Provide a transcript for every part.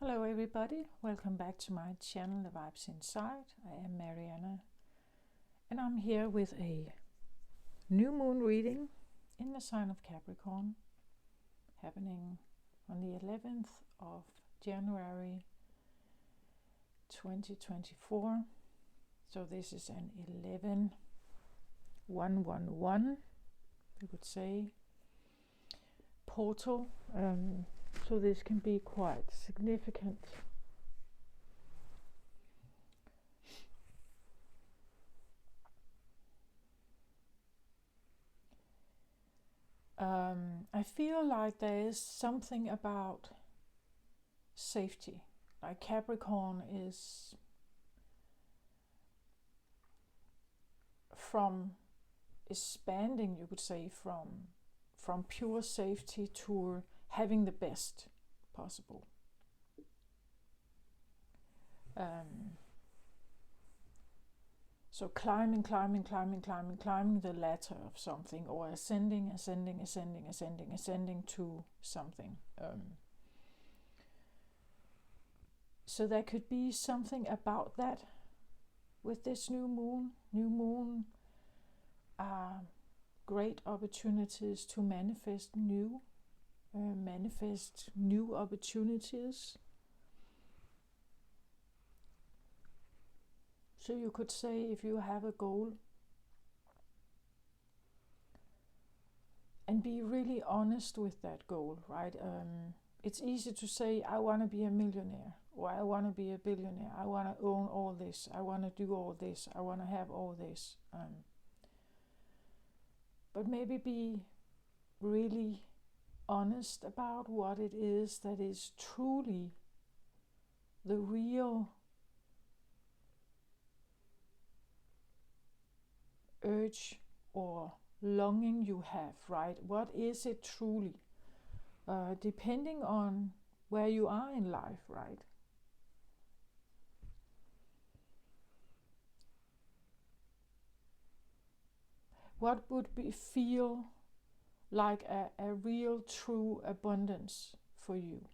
Hello everybody, welcome back to my channel The Vibes Inside. I am Mariana and I'm here with a new moon reading in the sign of Capricorn, happening on the 11th of January 2024. So this is an 11-111, you could say, portal. So this can be quite significant. I feel like there is something about safety. Like Capricorn is expanding, you could say, from pure safety to having the best possible. So climbing the ladder of something, or ascending to something. So there could be something about that with this new moon. Great opportunities to manifest new opportunities. So you could say, if you have a goal, and be really honest with that goal, right? It's easy to say, I want to be a millionaire, or I want to be a billionaire, I want to own all this, I want to do all this, I want to have all this. But maybe be really honest about what it is that is truly the real urge or longing you have, right? What is it truly? Depending on where you are in life, right? What would feel like a real true abundance for you?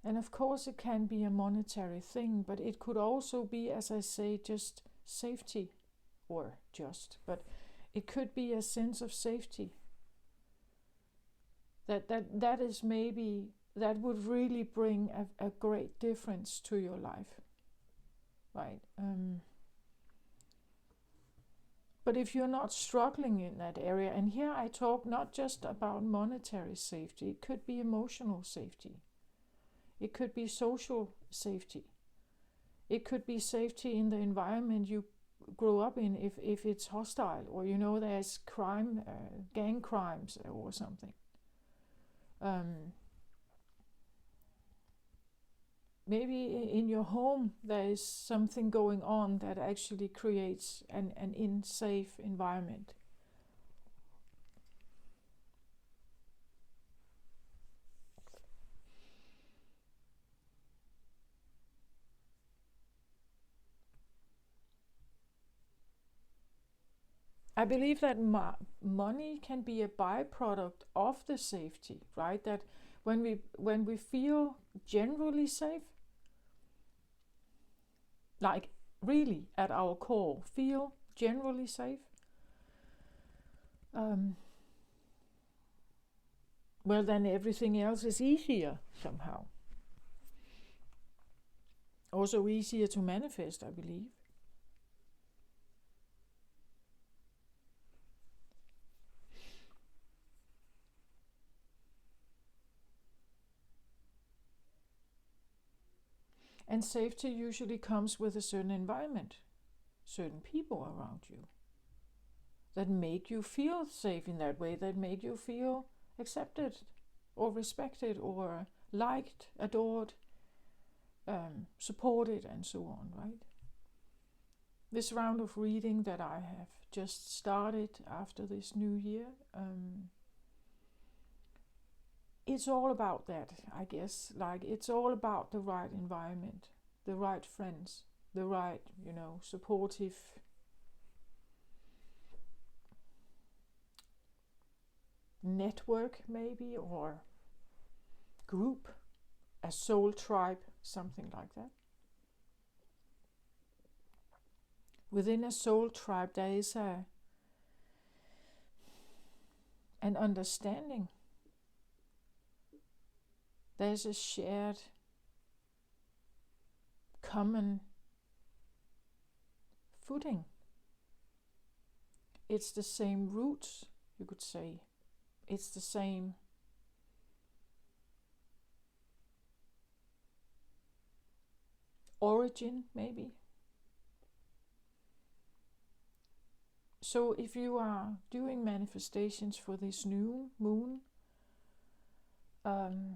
And of course it can be a monetary thing, but it could also be, as I say, just safety, but it could be a sense of safety. That is maybe, that would really bring a great difference to your life, right? But if you're not struggling in that area, and here I talk not just about monetary safety, it could be emotional safety. It could be social safety. It could be safety in the environment you grow up in, if it's hostile, or there's crime, gang crimes or something. Maybe in your home there is something going on that actually creates an unsafe environment. I believe that money can be a byproduct of the safety, right? That when we feel generally safe, like really at our core, feel generally safe, well, then everything else is easier somehow. Also easier to manifest, I believe. And safety usually comes with a certain environment, certain people around you that make you feel safe in that way, that make you feel accepted or respected or liked, adored, supported, and so on, right? This round of reading that I have just started after this new year, it's all about that, I guess. Like, it's all about the right environment, the right friends, the right, supportive network maybe, or group a soul tribe, something like that. Within a soul tribe, there is an understanding. There's a shared, common footing. It's the same roots, you could say. It's the same origin, maybe. So if you are doing manifestations for this new moon,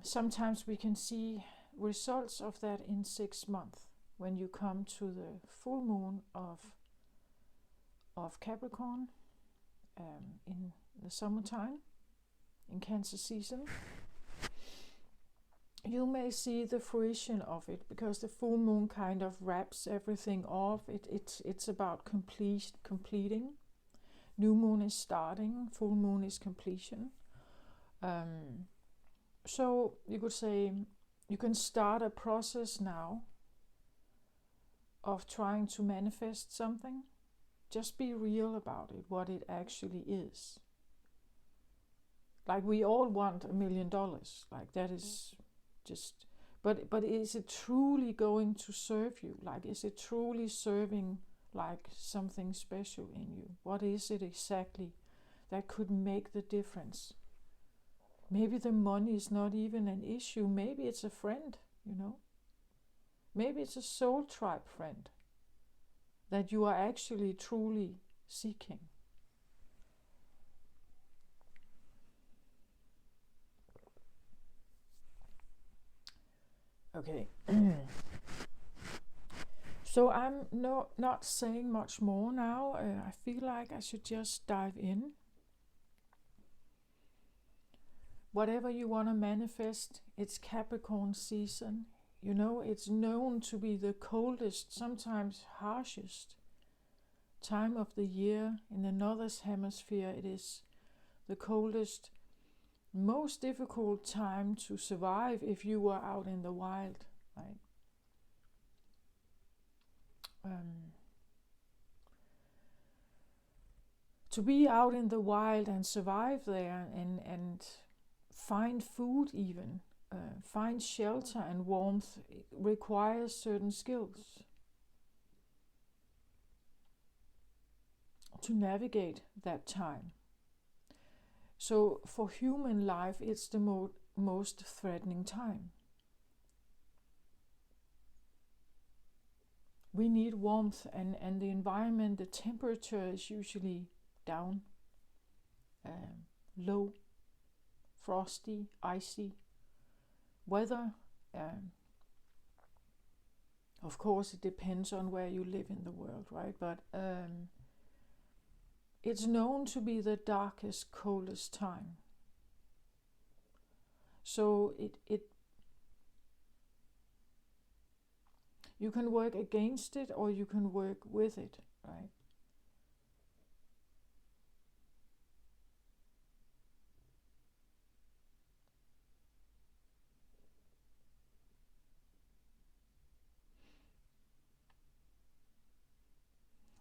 sometimes we can see results of that in 6 months when you come to the full moon of Capricorn in the summertime, in Cancer season. You may see the fruition of it, because the full moon kind of wraps everything off. It's about completing. New moon is starting, full moon is completion. So you could say you can start a process now of trying to manifest something. Just be real about it, what it actually is. Like, we all want $1 million. Like, that is just, but is it truly going to serve you? Like, is it truly serving like something special in you? What is it exactly that could make the difference? Maybe the money is not even an issue. Maybe it's a friend, Maybe it's a soul tribe friend that you are actually truly seeking. Okay. So I'm not saying much more now. I feel like I should just dive in. Whatever you want to manifest, it's Capricorn season. It's known to be the coldest, sometimes harshest time of the year. In the northern hemisphere, it is the coldest, most difficult time to survive if you were out in the wild, right? To be out in the wild and survive there and find food, even find shelter and warmth, requires certain skills to navigate that time. So for human life, it's the most threatening time. We need warmth, and the environment, the temperature is usually down, low, frosty, icy weather. Of course, it depends on where you live in the world, right? But it's known to be the darkest, coldest time. So you can work against it or you can work with it, right?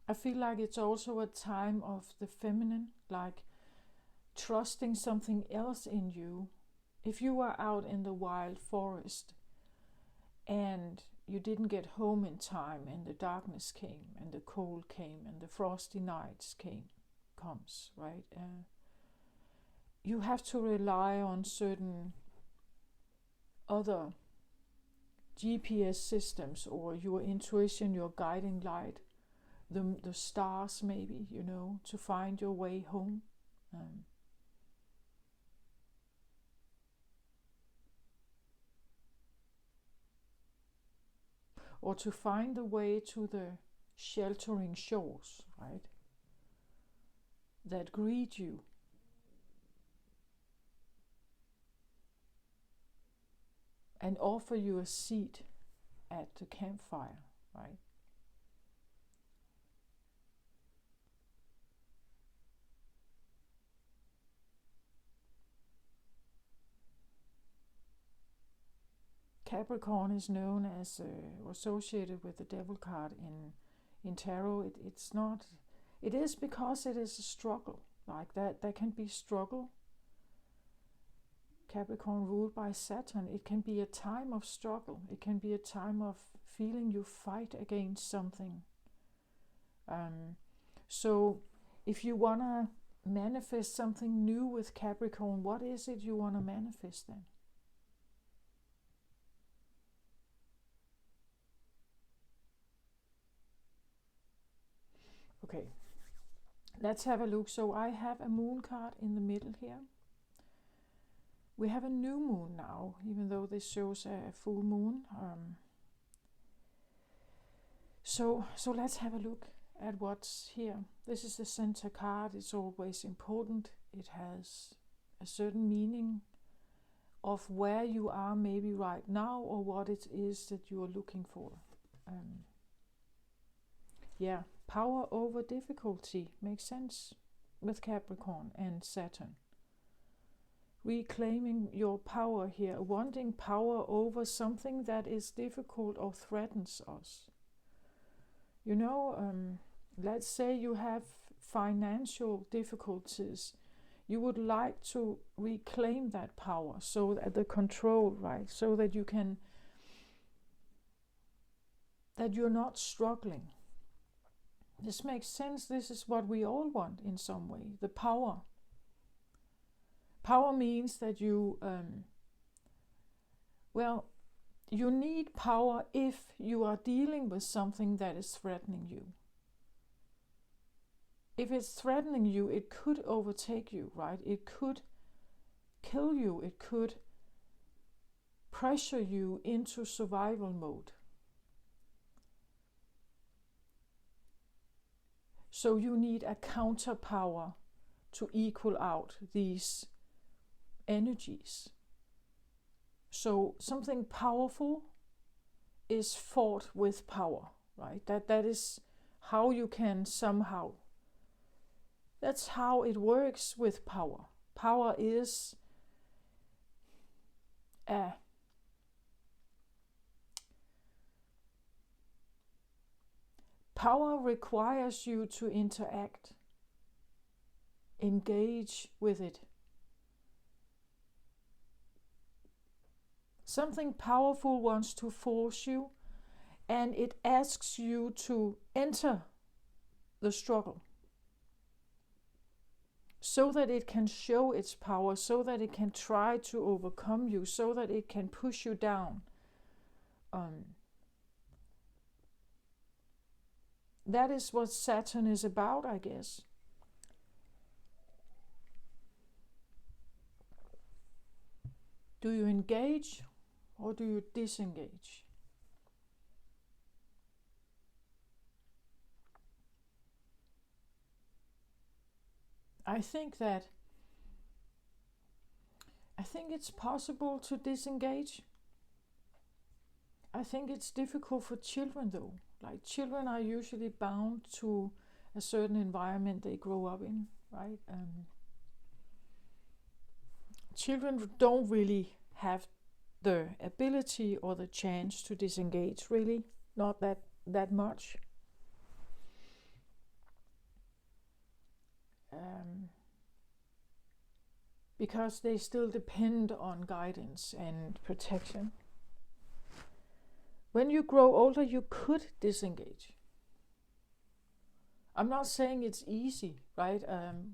I feel like it's also a time of the feminine, like trusting something else in you. If you are out in the wild forest and you didn't get home in time, and the darkness came and the cold came and the frosty nights comes, right? You have to rely on certain other GPS systems, or your intuition, your guiding light, the stars maybe, to find your way home. Or to find the way to the sheltering shores, right, that greet you. And offer you a seat at the campfire, right? Capricorn is known as associated with the devil card in tarot. It's not. It is because it is a struggle like that. There can be struggle. Capricorn ruled by Saturn. It can be a time of struggle. It can be a time of feeling you fight against something. So if you want to manifest something new with Capricorn, what is it you want to manifest then? Okay, let's have a look. So I have a moon card in the middle here. We have a new moon now, even though this shows a full moon. So let's have a look at what's here. This is the center card. It's always important. It has a certain meaning of where you are maybe right now, or what it is that you are looking for. Yeah, power over difficulty makes sense with Capricorn and Saturn. Reclaiming your power here, wanting power over something that is difficult or threatens us. You know, let's say you have financial difficulties. You would like to reclaim that power, so that the control, right? So that you can, that you're not struggling. This makes sense. This is what we all want in some way, the power. Power means that you, you need power if you are dealing with something that is threatening you. If it's threatening you, it could overtake you, right? It could kill you. It could pressure you into survival mode. So you need a counter power to equal out these energies. So something powerful is fought with power, right? That is how you can somehow. That's how it works with power. Power is power requires you to interact, engage with it. Something powerful wants to force you, and it asks you to enter the struggle so that it can show its power, so that it can try to overcome you, so that it can push you down. That is what Saturn is about, I guess. Do you engage or do you disengage? I think it's possible to disengage. I think it's difficult for children though. Like, children are usually bound to a certain environment they grow up in, right? Children don't really have the ability or the chance to disengage, really, not that much. Because they still depend on guidance and protection. When you grow older, you could disengage. I'm not saying it's easy, right?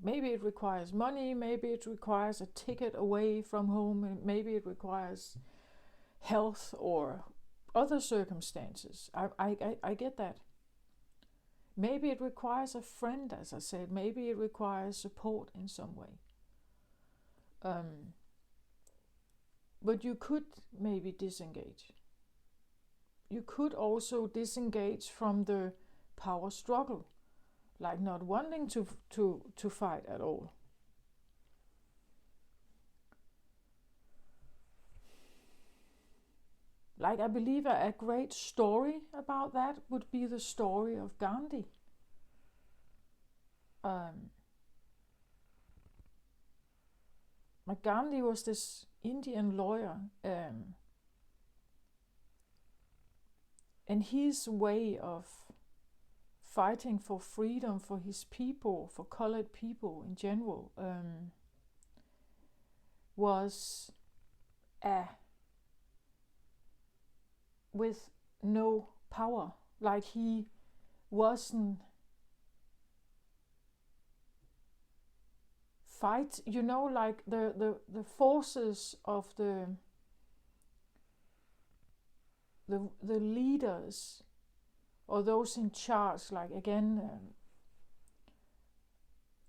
Maybe it requires money, maybe it requires a ticket away from home, and maybe it requires health or other circumstances. I get that. Maybe it requires a friend, as I said. Maybe it requires support in some way. But you could maybe disengage. You could also disengage from the power struggle, like not wanting to fight at all. Like, I believe a great story about that would be the story of Gandhi. Gandhi was this Indian lawyer, And his way of fighting for freedom for his people, for colored people in general, was with no power. Like he wasn't fight, like the forces of the leaders or those in charge, like again,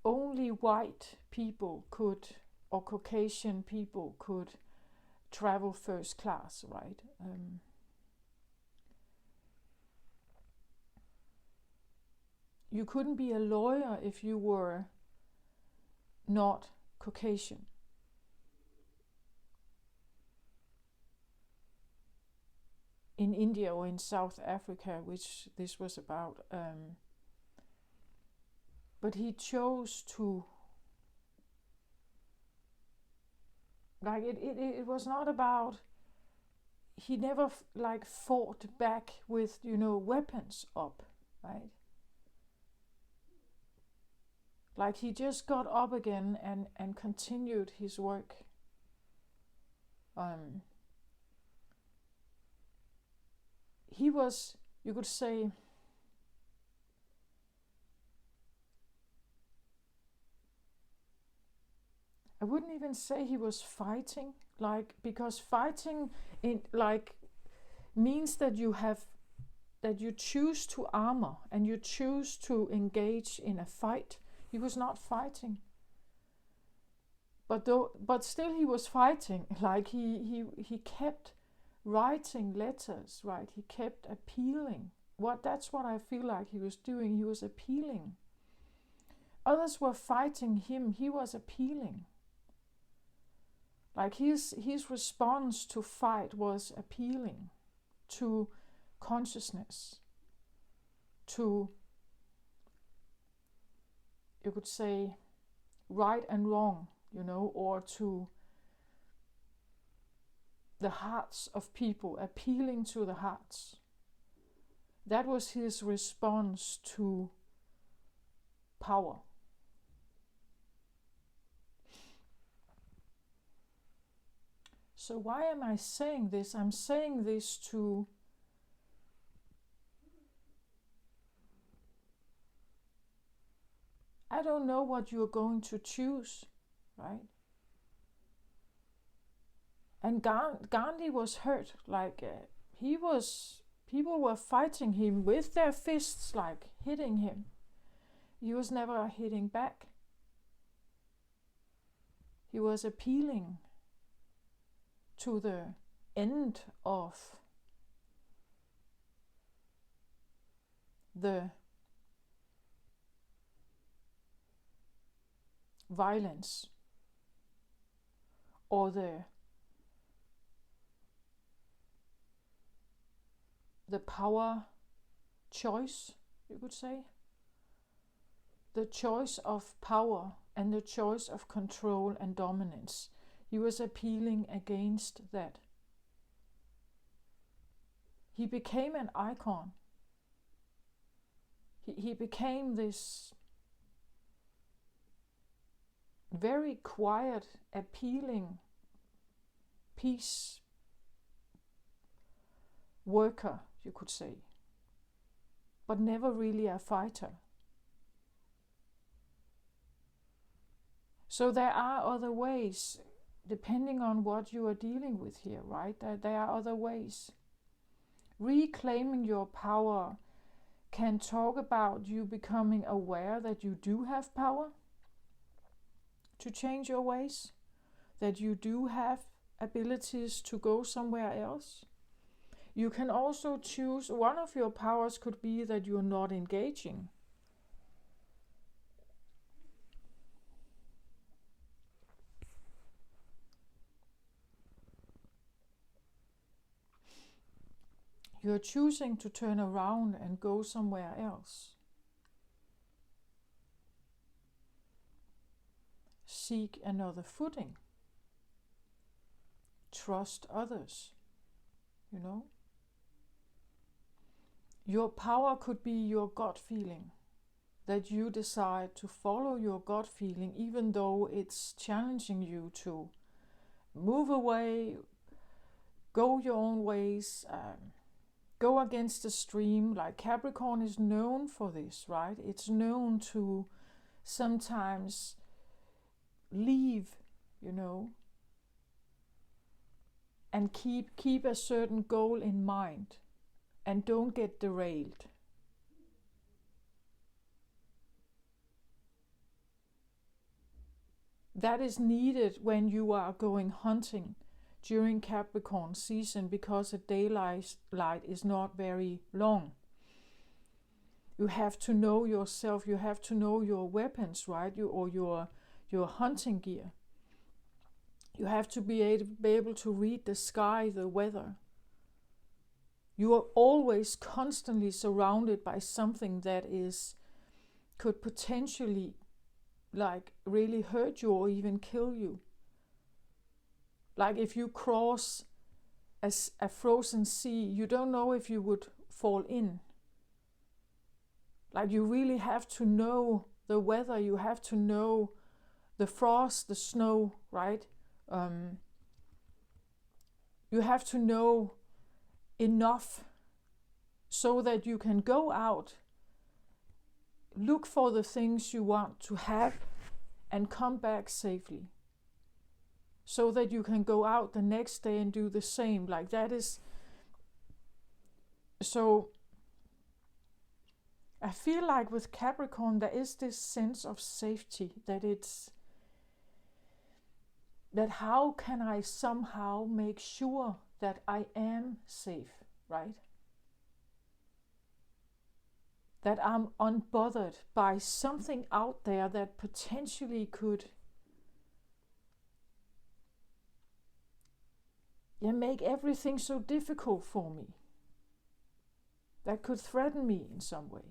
only white people could, or Caucasian people could travel first class, right? You couldn't be a lawyer if you were not Caucasian. In India or in South Africa, which this was about. But he chose to, like, it was not about, he never like fought back with, weapons up, right? Like he just got up again and continued his work. He was, you could say, I wouldn't even say he was fighting, like, because fighting in like means that you choose to armor and you choose to engage in a fight. He was not fighting, but still he was fighting. Like he kept writing letters, right? He kept appealing. That's what I feel like he was doing. He was appealing. Others were fighting him. He was appealing. Like his response to fight was appealing to consciousness, to, you could say, right and wrong, or to the hearts of people, appealing to the hearts. That was his response to power. So why am I saying this? I'm saying this to I don't know what you're going to choose, right? And Gandhi was hurt, like people were fighting him with their fists, like hitting him. He was never hitting back. He was appealing to the end of the violence or the power choice, you could say. The choice of power and the choice of control and dominance. He was appealing against that. He became an icon. He became this very quiet, appealing peace worker, you could say, but never really a fighter. So there are other ways, depending on what you are dealing with here, right? There are other ways. Reclaiming your power can talk about you becoming aware that you do have power to change your ways, that you do have abilities to go somewhere else. You can also choose, one of your powers could be that you're not engaging. You're choosing to turn around and go somewhere else. Seek another footing. Trust others, Your power could be your gut feeling, that you decide to follow your gut feeling even though it's challenging you to move away, go your own ways, go against the stream. Like Capricorn is known for this, right? It's known to sometimes leave, and keep a certain goal in mind and don't get derailed. That is needed when you are going hunting during Capricorn season, because the daylight is not very long. You have to know yourself, you have to know your weapons, right? Or your hunting gear. You have to be able to read the sky, the weather. You are always constantly surrounded by something that could potentially really hurt you or even kill you. Like if you cross a frozen sea, you don't know if you would fall in. Like you really have to know the weather, you have to know the frost, the snow, right? You have to know enough so that you can go out, look for the things you want to have, and come back safely. So that you can go out the next day and do the same. Like that is. So I feel like with Capricorn there is this sense of safety, that how can I somehow make sure that I am safe, right? That I'm unbothered by something out there that potentially could make everything so difficult for me. That could threaten me in some way.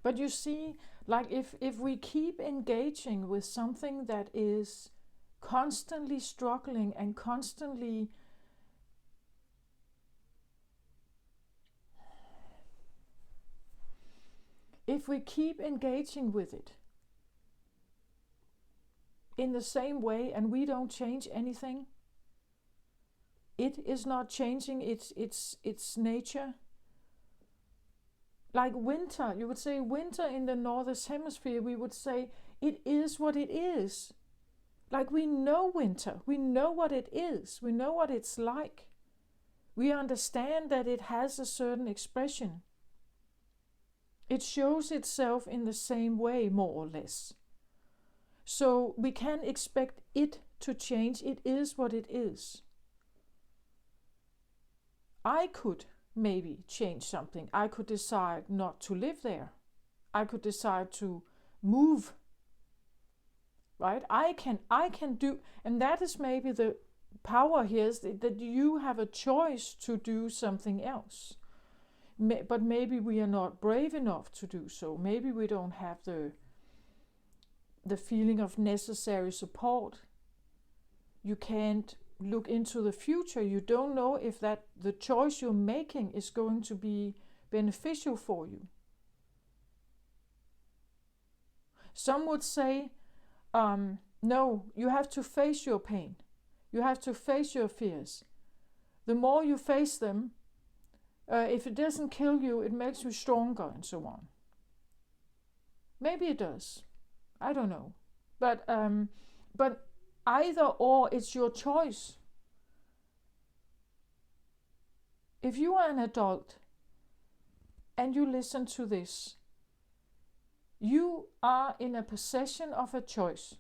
But you see, like if we keep engaging with something that is constantly struggling and constantly if we keep engaging with it in the same way and we don't change anything, it is not changing its nature. Like winter, you would say winter in the northern hemisphere, we would say it is what it is. Like we know winter, we know what it is, we know what it's like. We understand that it has a certain expression. It shows itself in the same way, more or less. So we can't expect it to change. It is what it is. I could maybe change something. I could decide not to live there. I could decide to move. Right? I can do, and that is maybe the power here, is that you have a choice to do something else. But maybe we are not brave enough to do so. Maybe we don't have the feeling of necessary support. You can't look into the future. You don't know if that the choice you're making is going to be beneficial for you. Some would say, no, you have to face your pain. You have to face your fears. The more you face them, if it doesn't kill you, it makes you stronger, and so on. Maybe it does. I don't know. But either or, it's your choice. If you are an adult and you listen to this, you are in a possession of a choice.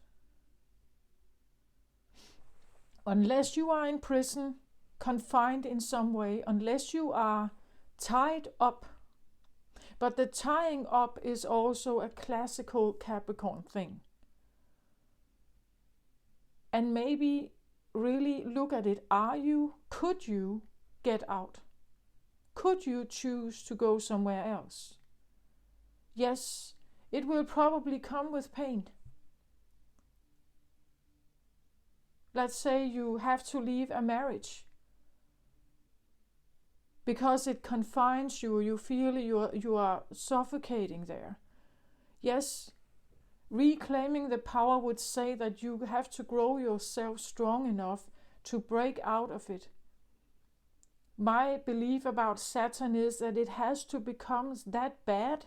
Unless you are in prison, confined in some way, unless you are tied up. But the tying up is also a classical Capricorn thing. And maybe really look at it. Could you get out? Could you choose to go somewhere else? Yes, it will probably come with pain. let's say you have to leave a marriage because it confines you, you feel you are suffocating there. Yes, reclaiming the power would say that you have to grow yourself strong enough to break out of it. My belief about Saturn is that it has to become that bad.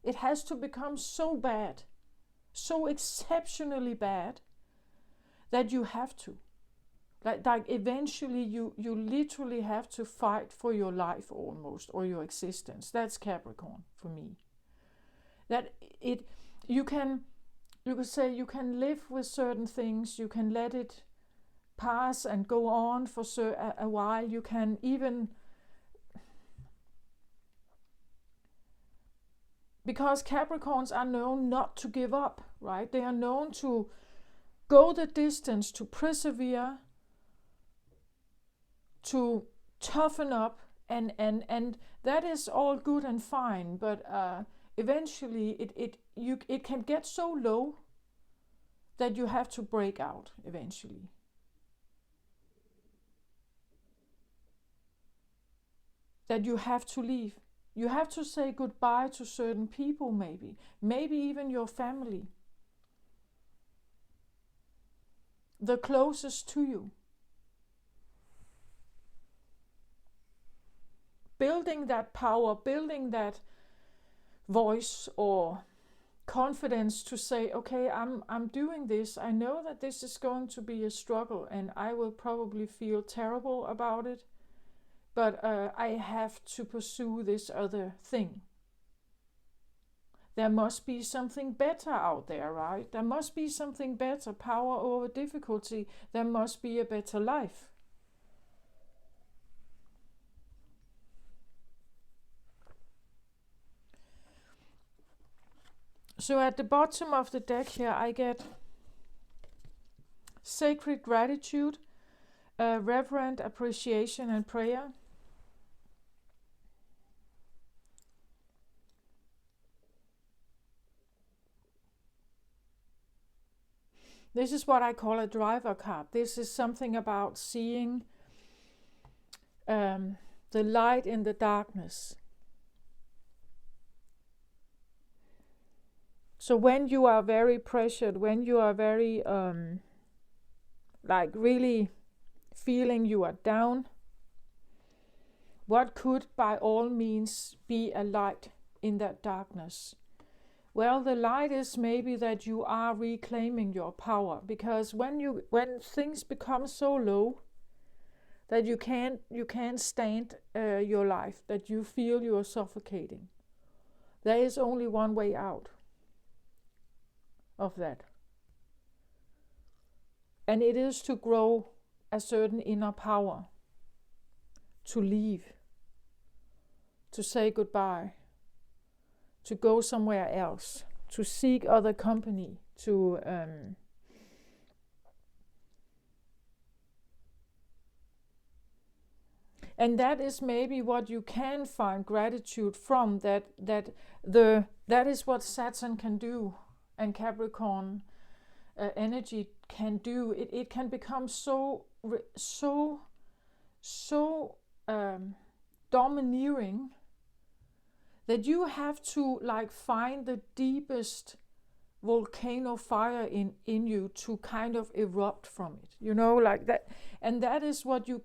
It has to become so bad, so exceptionally bad, that you have to. Like eventually you literally have to fight for your life almost, or your existence. That's Capricorn for me. That you could say you can live with certain things, you can let it pass and go on for a while. You can even, because Capricorns are known not to give up, right? They are known to go the distance, to persevere, to toughen up, and that is all good and fine, but eventually it can get so low that you have to break out eventually. That you have to leave. You have to say goodbye to certain people, maybe even your family, the closest to you. Building that power, building that voice or confidence to say, okay, I'm doing this. I know that this is going to be a struggle and I will probably feel terrible about it, but I have to pursue this other thing. There must be something better out there, right? There must be something better, power over difficulty. There must be a better life. So at the bottom of the deck here, I get sacred gratitude, reverent appreciation and prayer. This is what I call a driver card. This is something about seeing the light in the darkness. So when you are very pressured, when you are very, really feeling you are down, what could by all means be a light in that darkness? Well, the light is maybe that you are reclaiming your power, because when things become so low that you can't stand your life, that you feel you are suffocating, there is only one way out of that. And it is to grow a certain inner power, to leave, to say goodbye, to go somewhere else, to seek other company, to and that is maybe what you can find gratitude from, that is what Saturn can do, and Capricorn energy can do. It can become so domineering that you have to find the deepest volcano fire in you to kind of erupt from it, like that. And that is what you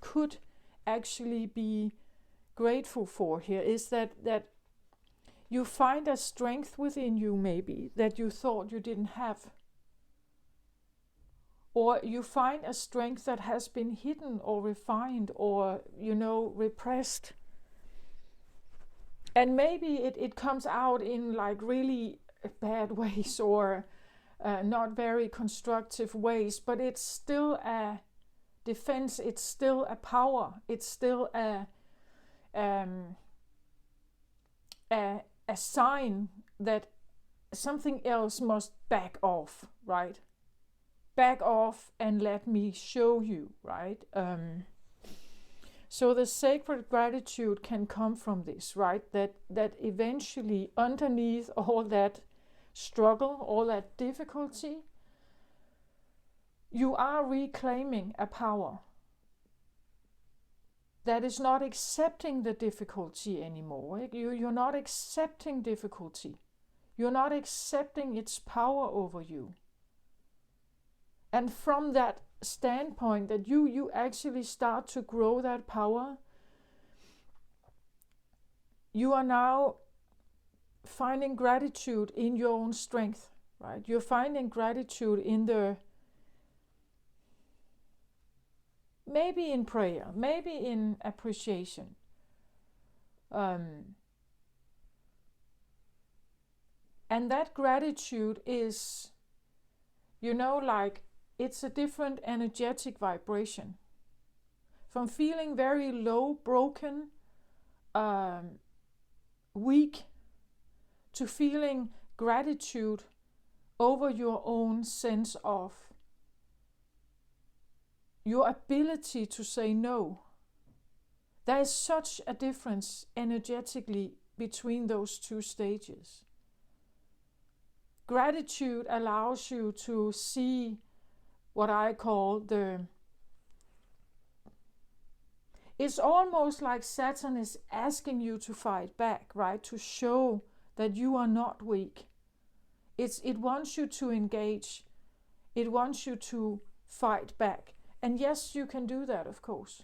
could actually be grateful for here, is that you find a strength within you, maybe, that you thought you didn't have. Or you find a strength that has been hidden or refined or, repressed. And maybe it comes out in really bad ways or not very constructive ways, but it's still a defense, it's still a power, it's still a sign that something else must back off, right? Back off and let me show you, right? So the sacred gratitude can come from this, right? That eventually, underneath all that struggle, all that difficulty, you are reclaiming a power that is not accepting the difficulty anymore. You're not accepting difficulty. You're not accepting its power over you. And from that standpoint that you actually start to grow that power, you are now finding gratitude in your own strength, right? You're finding gratitude in maybe in prayer, maybe in appreciation. And that gratitude is, like it's a different energetic vibration. From feeling very low, broken, weak, to feeling gratitude over your own sense of your ability to say no. There is such a difference energetically between those two stages. Gratitude allows you to see what I call it's almost like Saturn is asking you to fight back, right? To show that you are not weak. It wants you to engage. It wants you to fight back. And yes, you can do that, of course.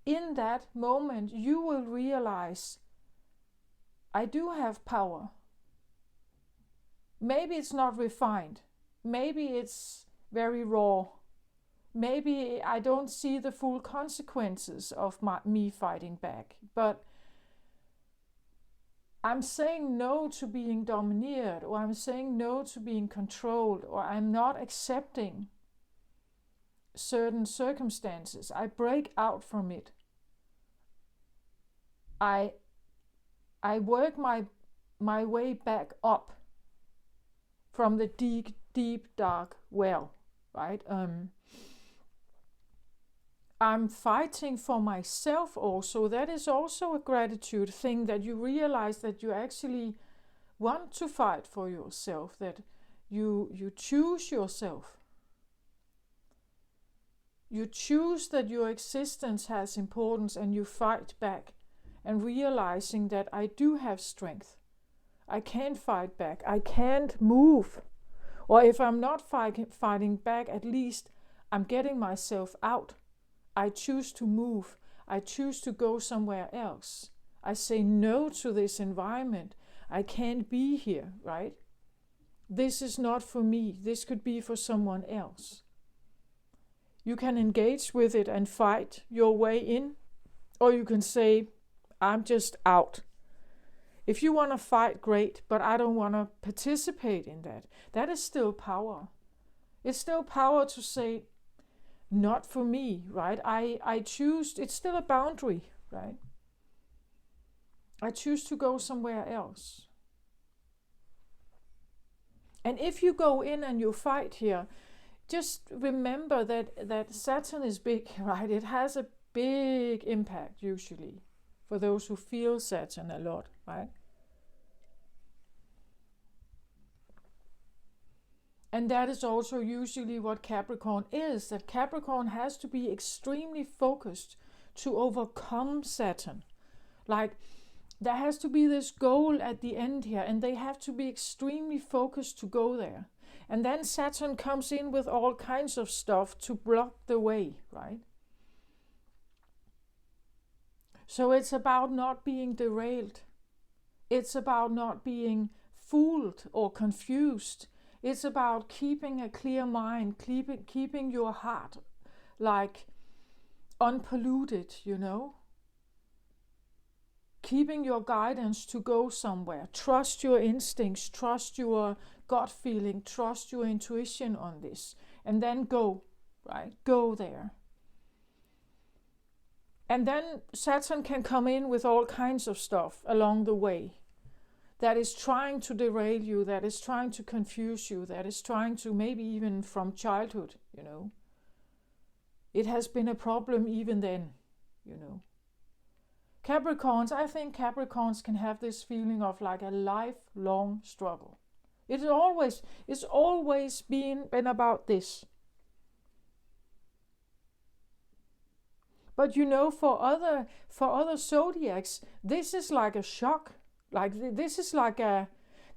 In that moment, you will realize, I do have power. Maybe it's not refined. Maybe it's very raw. Maybe I don't see the full consequences of me fighting back. But I'm saying no to being domineered, or I'm saying no to being controlled, or I'm not accepting certain circumstances. I break out from it. I work my way back up from the deep dark well, right? I'm fighting for myself also. That is also a gratitude thing, that you realize that you actually want to fight for yourself, that you choose yourself. You choose that your existence has importance, and you fight back, and realizing that I do have strength. I can fight back. I can't move. Or if I'm not fighting back, at least I'm getting myself out. I choose to move. I choose to go somewhere else. I say no to this environment. I can't be here, right? This is not for me. This could be for someone else. You can engage with it and fight your way in, or you can say, I'm just out. If you want to fight, great, but I don't want to participate in that. That is still power. It's still power to say, not for me, right? I choose, it's still a boundary, right? I choose to go somewhere else. And if you go in and you fight here, just remember that Saturn is big, right? It has a big impact usually for those who feel Saturn a lot, right? And that is also usually what Capricorn is, that Capricorn has to be extremely focused to overcome Saturn. Like, there has to be this goal at the end here, and they have to be extremely focused to go there. And then Saturn comes in with all kinds of stuff to block the way, right? So it's about not being derailed. It's about not being fooled or confused. It's about keeping a clear mind, keeping your heart like unpolluted, Keeping your guidance to go somewhere. Trust your instincts, trust your gut feeling, trust your intuition on this. And then go, right? Go there. And then Saturn can come in with all kinds of stuff along the way that is trying to derail you, that is trying to confuse you, that is trying to, maybe even from childhood, It has been a problem even then, Capricorns, I think Capricorns can have this feeling of like a lifelong struggle. It's always been about this. But for other zodiacs, this is like a shock. Like this is like a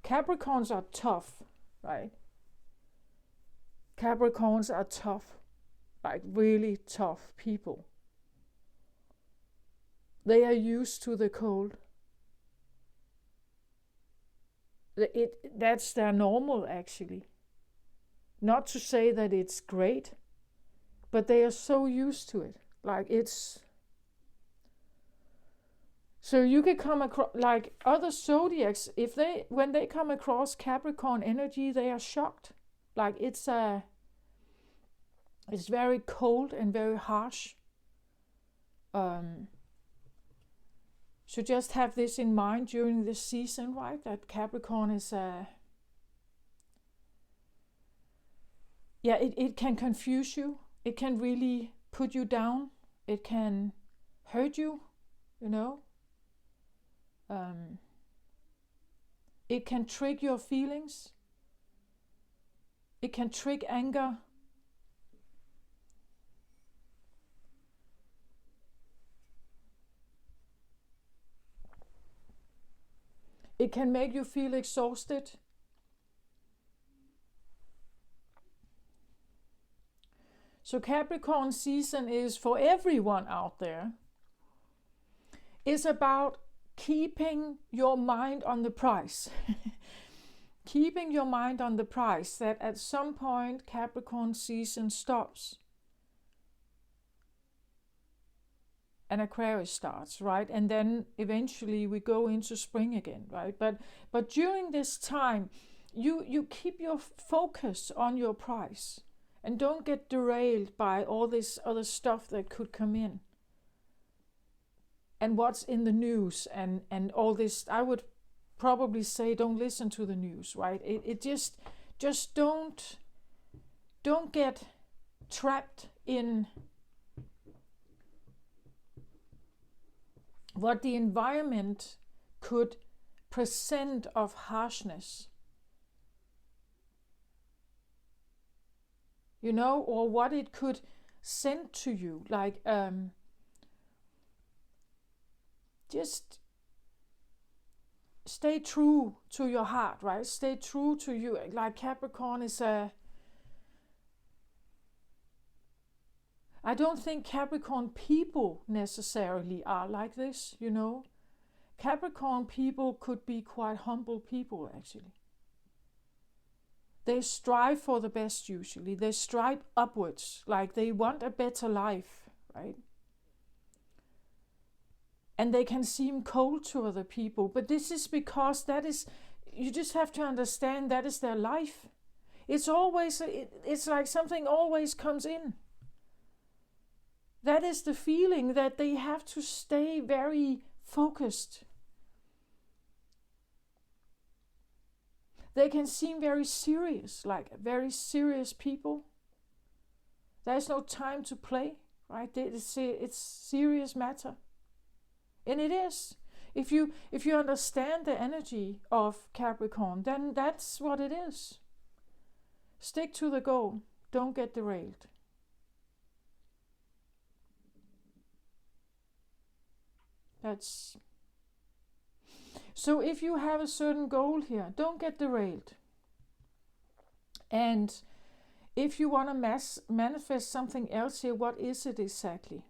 Capricorns are tough, right? Capricorns are tough, like really tough people. They are used to the cold. That's their normal, actually. Not to say that it's great, but they are so used to it. Like it's. So you can come across like other zodiacs. When they come across Capricorn energy, they are shocked. Like it's very cold and very harsh. So just have this in mind during this season, right? That Capricorn is it can confuse you. It can really put you down. It can hurt you, It can trigger your feelings. It can trigger anger. It can make you feel exhausted. So Capricorn season is for everyone out there. It's about keeping your mind on the prize. Keeping your mind on the prize that at some point Capricorn season stops. And Aquarius starts, right? And then eventually we go into spring again, right? But during this time, you keep your focus on your prize and don't get derailed by all this other stuff that could come in. And what's in the news and all this. I would probably say don't listen to the news, right? It just don't get trapped in what the environment could present of harshness. Or what it could send to you. Like, just stay true to your heart, right? Stay true to you. Like Capricorn is I don't think Capricorn people necessarily are like this, Capricorn people could be quite humble people, actually. They strive for the best usually. They strive upwards, like they want a better life, right? And they can seem cold to other people, but this is because you just have to understand that is their life. It's like something always comes in. That is the feeling that they have to stay very focused. They can seem very serious, like very serious people. There's no time to play, right? It's serious matter. And it is. If you understand the energy of Capricorn, then that's what it is. Stick to the goal. Don't get derailed. So if you have a certain goal here, don't get derailed. And if you want to manifest something else here, what is it exactly?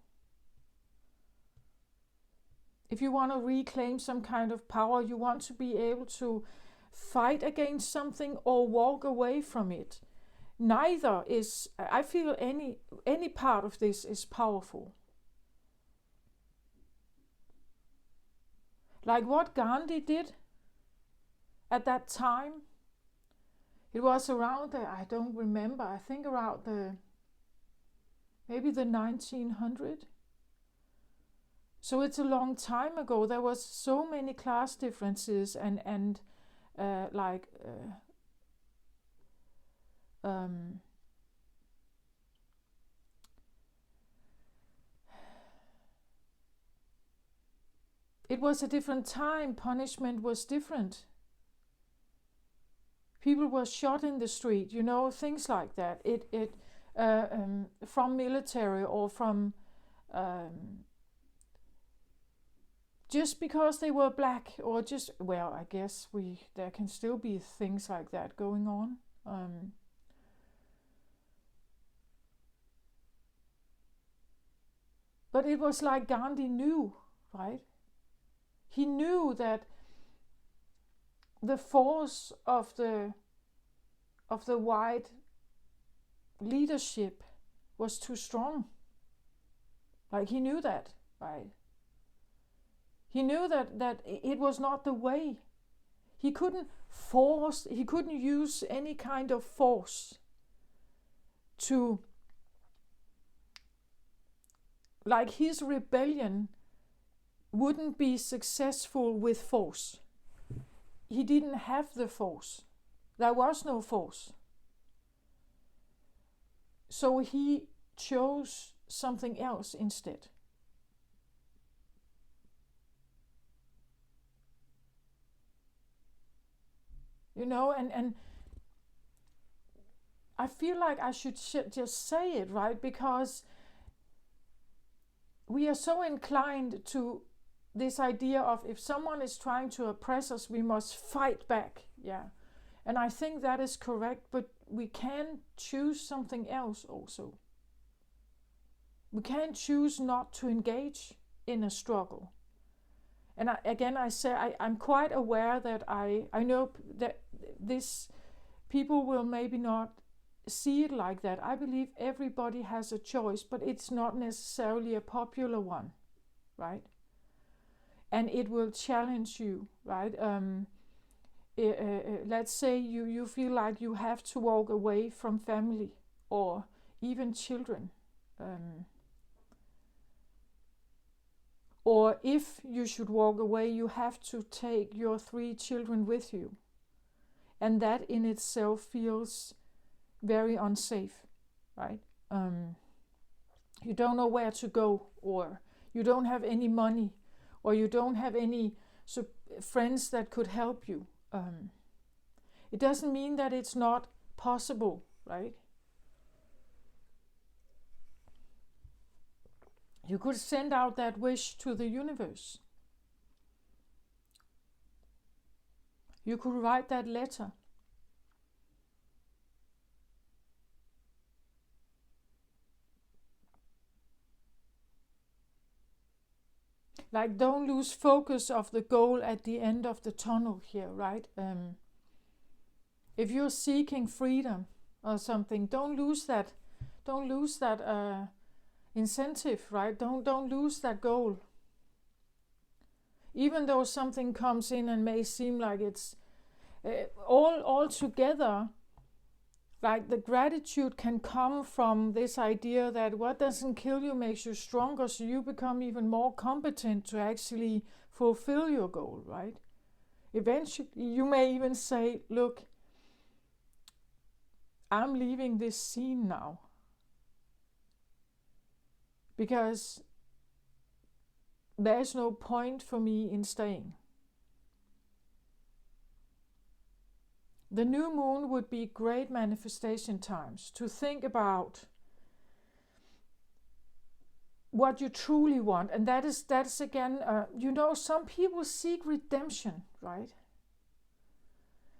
If you want to reclaim some kind of power, you want to be able to fight against something or walk away from it. Neither is, I feel any part of this is powerful. Like what Gandhi did at that time, it was around I don't remember, I think around maybe the 1900. So it's a long time ago. There was so many class differences and it was a different time. Punishment was different. People were shot in the street, things like that. From military or from just because they were black, or just, well, I guess there can still be things like that going on. But it was like Gandhi knew, right? He knew that the force of the white leadership was too strong. Like, he knew that, right? He knew that it was not the way. He couldn't use any kind of force to, like, his rebellion wouldn't be successful with force. He didn't have the force. There was no force. So he chose something else instead. And I feel like I should just say it, right? Because we are so inclined to this idea of, if someone is trying to oppress us, we must fight back. Yeah. And I think that is correct, but we can choose something else also. We can choose not to engage in a struggle. And I'm quite aware that I know that people will maybe not see it like that. I believe everybody has a choice, but it's not necessarily a popular one, right? And it will challenge you, right? Let's say you feel like you have to walk away from family or even children. Or if you should walk away, you have to take your 3 children with you. And that in itself feels very unsafe, right? You don't know where to go, or you don't have any money, or you don't have any friends that could help you. It doesn't mean that it's not possible, right? You could send out that wish to the universe. You could write that letter. Like, don't lose focus of the goal at the end of the tunnel here, right? If you're seeking freedom or something, don't lose that incentive, right? Don't lose that goal. Even though something comes in and may seem like it's all together, like, the gratitude can come from this idea that what doesn't kill you makes you stronger, so you become even more competent to actually fulfill your goal, right? Eventually, you may even say, look, I'm leaving this scene now, because there's no point for me in staying. The new moon would be great manifestation times to think about what you truly want. And that is again, some people seek redemption, right?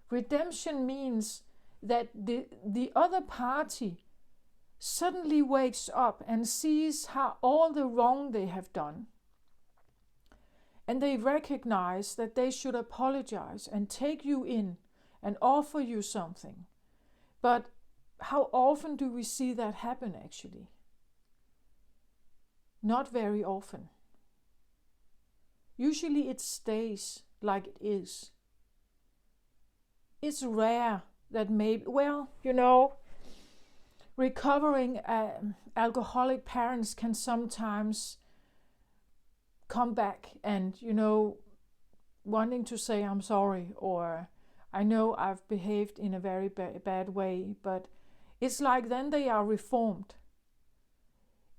Redemption means that the other party suddenly wakes up and sees how all the wrong they have done. And they recognize that they should apologize and take you in and offer you something. But how often do we see that happen, actually? Not very often. Usually it stays like it is. It's rare that recovering alcoholic parents can sometimes come back and, wanting to say, I'm sorry, or I know I've behaved in a very bad way, but it's like then they are reformed.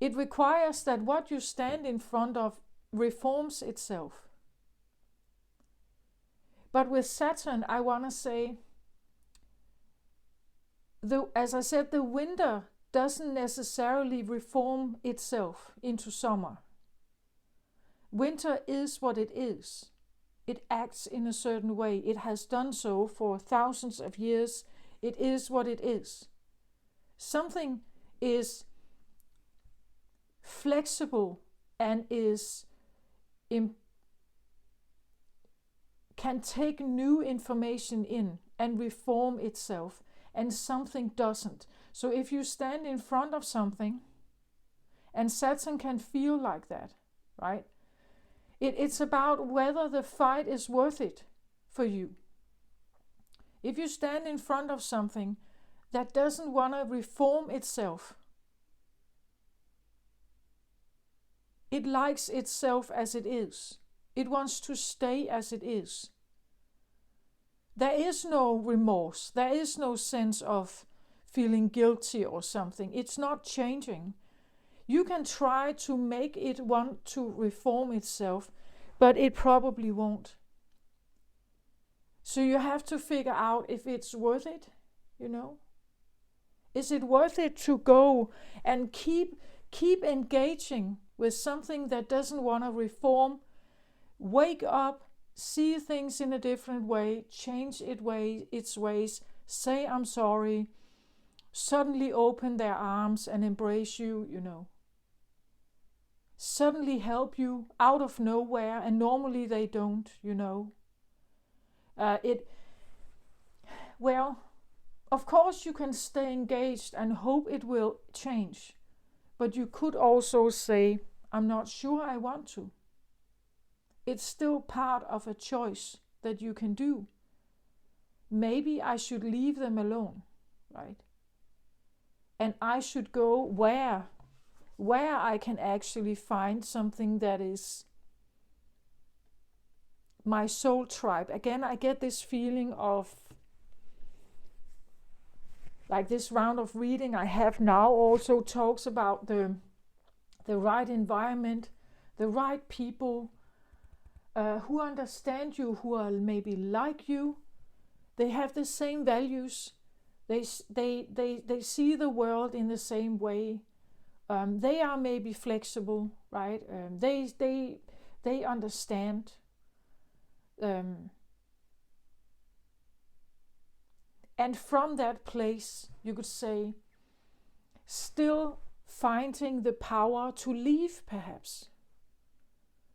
It requires that what you stand in front of reforms itself. But with Saturn, I want to say, as I said, the winter doesn't necessarily reform itself into summer. Winter is what it is. It acts in a certain way. It has done so for thousands of years. It is what it is. Something is flexible and can take new information in and reform itself, and something doesn't. So if you stand in front of something, and Saturn can feel like that, right? It's about whether the fight is worth it for you. If you stand in front of something that doesn't want to reform itself, it likes itself as it is. It wants to stay as it is. There is no remorse. There is no sense of feeling guilty or something. It's not changing. You can try to make it want to reform itself, but it probably won't. So you have to figure out if it's worth it, Is it worth it to go and keep engaging with something that doesn't want to reform? Wake up, see things in a different way, change its ways, say I'm sorry, suddenly open their arms and embrace you, Suddenly help you out of nowhere, and normally they don't, Well, of course you can stay engaged and hope it will change, but you could also say, I'm not sure I want to. It's still part of a choice that you can do. Maybe I should leave them alone, right? And I should go where I can actually find something that is my soul tribe. Again, I get this feeling of, like this round of reading I have now also talks about the right environment, the right people, who understand you, who are maybe like you. They have the same values. They see the world in the same way. They are maybe flexible, right? They understand. And from that place, you could say, still finding the power to leave, perhaps.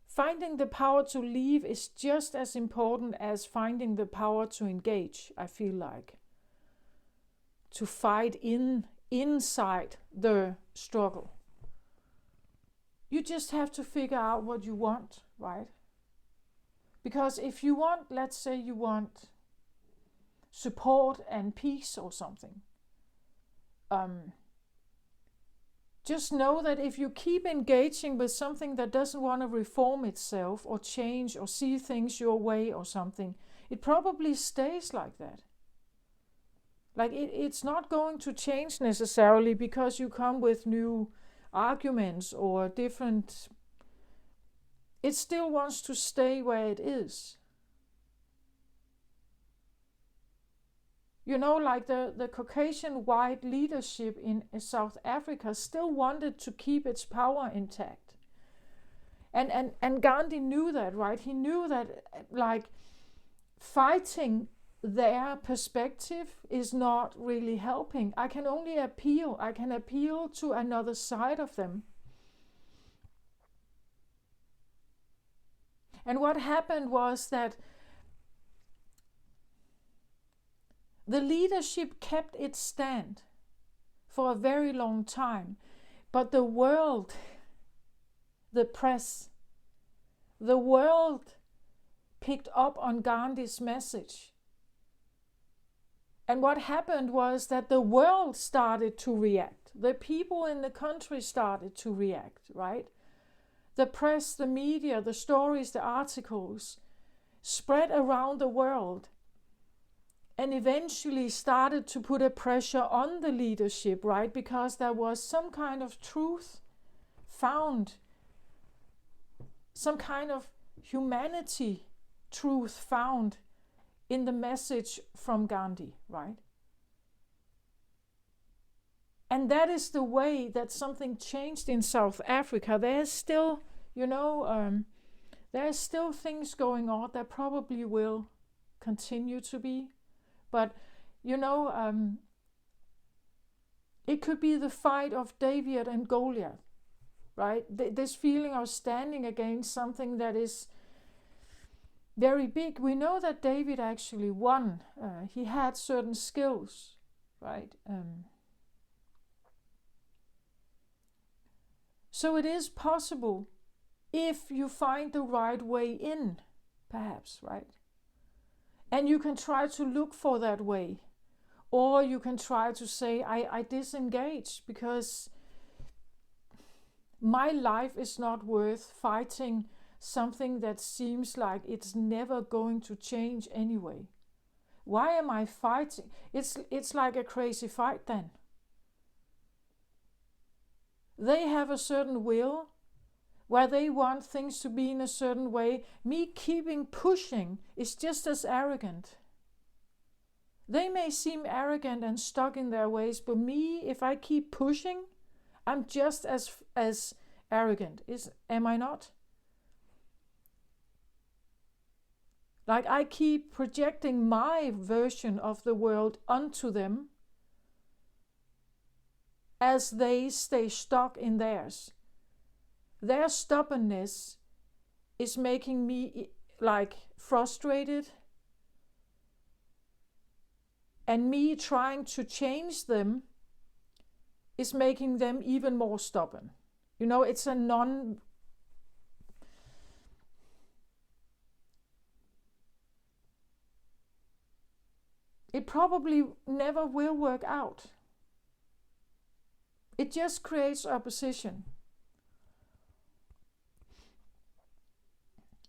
Finding the power to leave is just as important as finding the power to engage, I feel like. To fight inside the struggle. You just have to figure out what you want, right? Because if you want, let's say you want support and peace or something, just know that if you keep engaging with something that doesn't want to reform itself or change or see things your way or something, it probably stays like that. Like it's not going to change necessarily because you come with new arguments or different. It still wants to stay where it is. Like the Caucasian white leadership in South Africa still wanted to keep its power intact. And Gandhi knew that, right? He knew that, like, fighting their perspective is not really helping. I can only appeal. I can appeal to another side of them. And what happened was that the leadership kept its stand for a very long time, but the world, the press, the world picked up on Gandhi's message. And what happened was that the world started to react. The people in the country started to react, right? The press, the media, the stories, the articles spread around the world and eventually started to put a pressure on the leadership, right? Because there was some kind of truth found, some kind of humanity truth found in the message from Gandhi, right? And that is the way that something changed in South Africa. There's still, there's still things going on that probably will continue to be. But, it could be the fight of David and Goliath, right? This feeling of standing against something that is very big. We know that David actually won. He had certain skills, right? So it is possible if you find the right way in, perhaps, right? And you can try to look for that way. Or you can try to say, I disengage because my life is not worth fighting something that seems like it's never going to change anyway. Why am I fighting? It's like a crazy fight then. They have a certain will where they want things to be in a certain way. Me keeping pushing is just as arrogant. They may seem arrogant and stuck in their ways, but me, if I keep pushing, I'm just as arrogant. Am I not? Like I keep projecting my version of the world onto them as they stay stuck in theirs. Their stubbornness is making me like frustrated, and me trying to change them is making them even more stubborn. It's a it probably never will work out. It just creates opposition.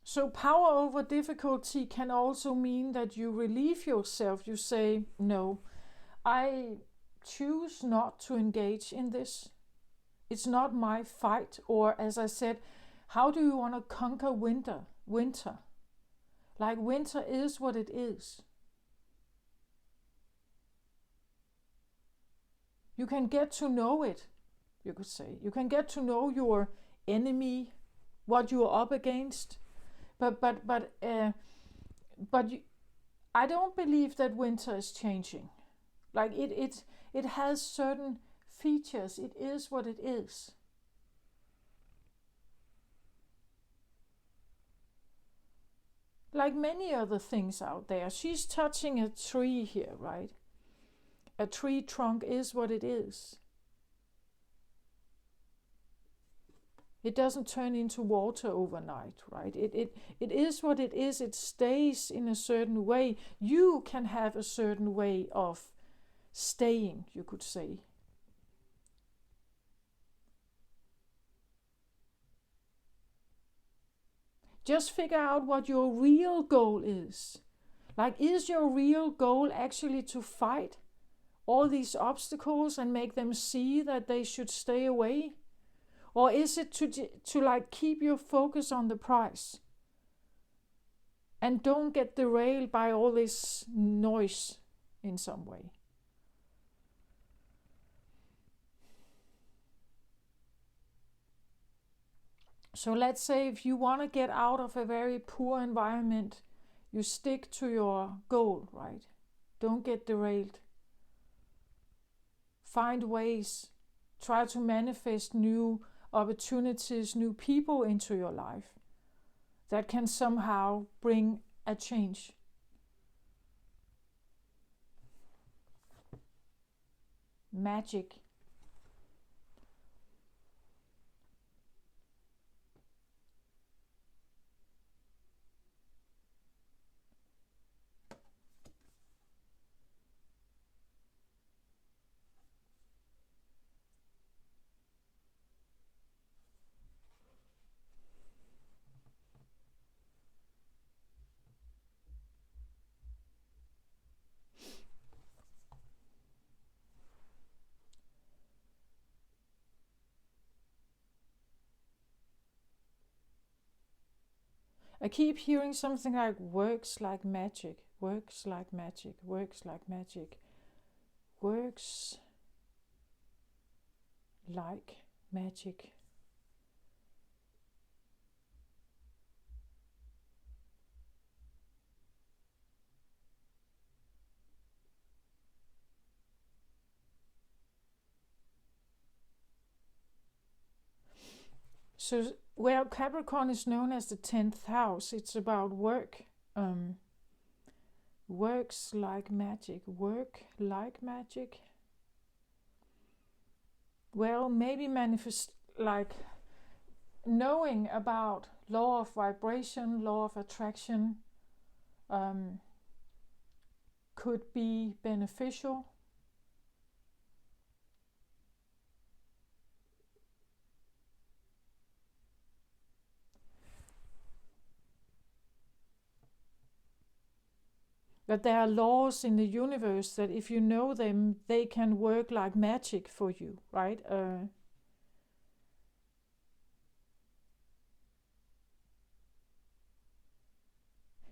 So power over difficulty can also mean that you relieve yourself. You say, no, I choose not to engage in this. It's not my fight. Or as I said, how do you want to conquer winter? Like winter is what it is. You can get to know it, you could say. You can get to know your enemy, what you are up against. But I don't believe that winter is changing. Like it has certain features. It is what it is. Like many other things out there. She's touching a tree here, right? A tree trunk is what it is. It doesn't turn into water overnight, right? It is what it is. It stays in a certain way. You can have a certain way of staying, you could say. Just figure out what your real goal is. Like, is your real goal actually to fight all these obstacles and make them see that they should stay away? Or is it to like keep your focus on the prize and don't get derailed by all this noise in some way? So let's say if you want to get out of a very poor environment, you stick to your goal, right? Don't get derailed. Find ways. Try to manifest new opportunities, new people into your life that can somehow bring a change. Magic. I keep hearing something like works like magic, works like magic, works like magic, works like magic. So where Capricorn is known as the 10th house, it's about work. Works like magic. Work like magic. Well, maybe manifest, like knowing about law of vibration, law of attraction, could be beneficial. That there are laws in the universe that if you know them, they can work like magic for you, right?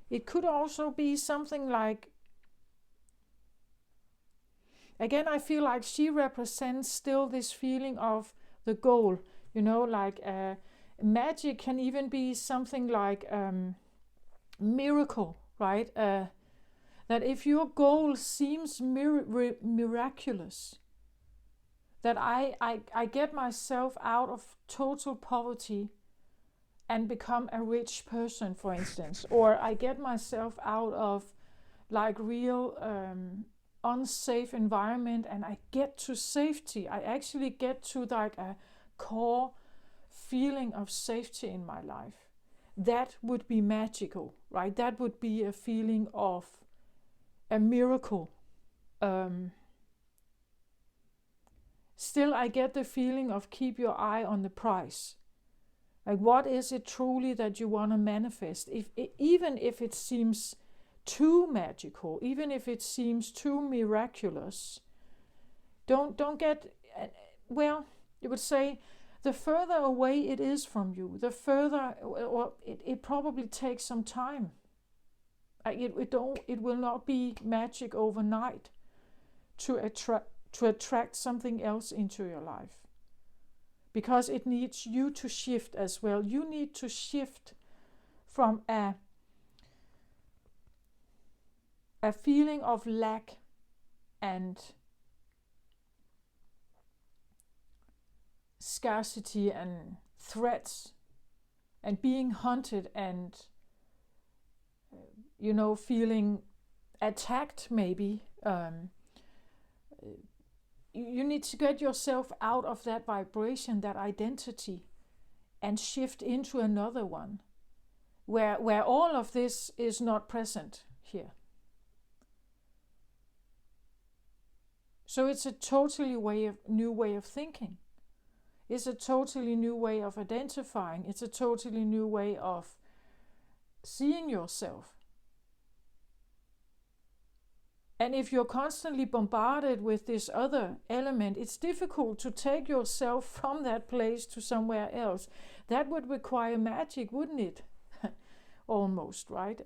It could also be something like, again, I feel like she represents still this feeling of the goal, you know, like magic can even be something like miracle, right? That if your goal seems miraculous, that I get myself out of total poverty and become a rich person, for instance, or I get myself out of like real unsafe environment and I get to safety. I actually get to like a core feeling of safety in my life. That would be magical, right? That would be a feeling of a miracle. Still, I get the feeling of keep your eye on the prize. Like, what is it truly that you want to manifest? Even if it seems too magical, even if it seems too miraculous, don't get. Well, you would say, the further away it is from you, the further, or it probably takes some time. It will not be magic overnight to attract something else into your life, because it needs you to shift as well. You need to shift from a feeling of lack and scarcity and threats and being hunted and feeling attacked maybe. You need to get yourself out of that vibration, that identity, and shift into another one where all of this is not present here. So it's a totally new way of thinking. It's a totally new way of identifying. It's a totally new way of seeing yourself. And if you're constantly bombarded with this other element, it's difficult to take yourself from that place to somewhere else. That would require magic, wouldn't it? Almost, right?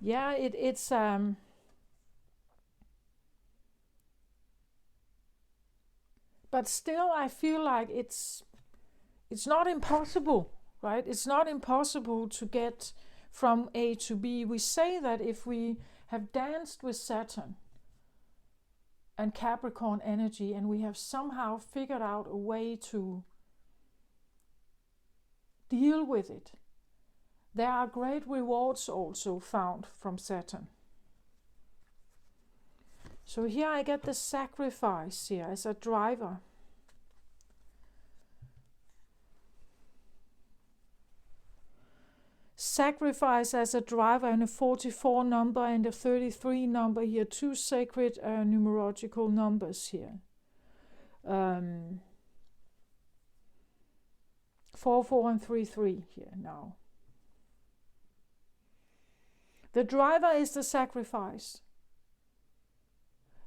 Yeah, it's but still I feel like it's not impossible, right? It's not impossible to get from A to B. We say that if we have danced with Saturn and Capricorn energy and we have somehow figured out a way to deal with it, there are great rewards also found from Saturn. So here I get the sacrifice here as a driver. Sacrifice as a driver, and a 44 number and a 33 number here, two sacred numerological numbers here. 4, 4 and 3, 3 here now. The driver is the sacrifice.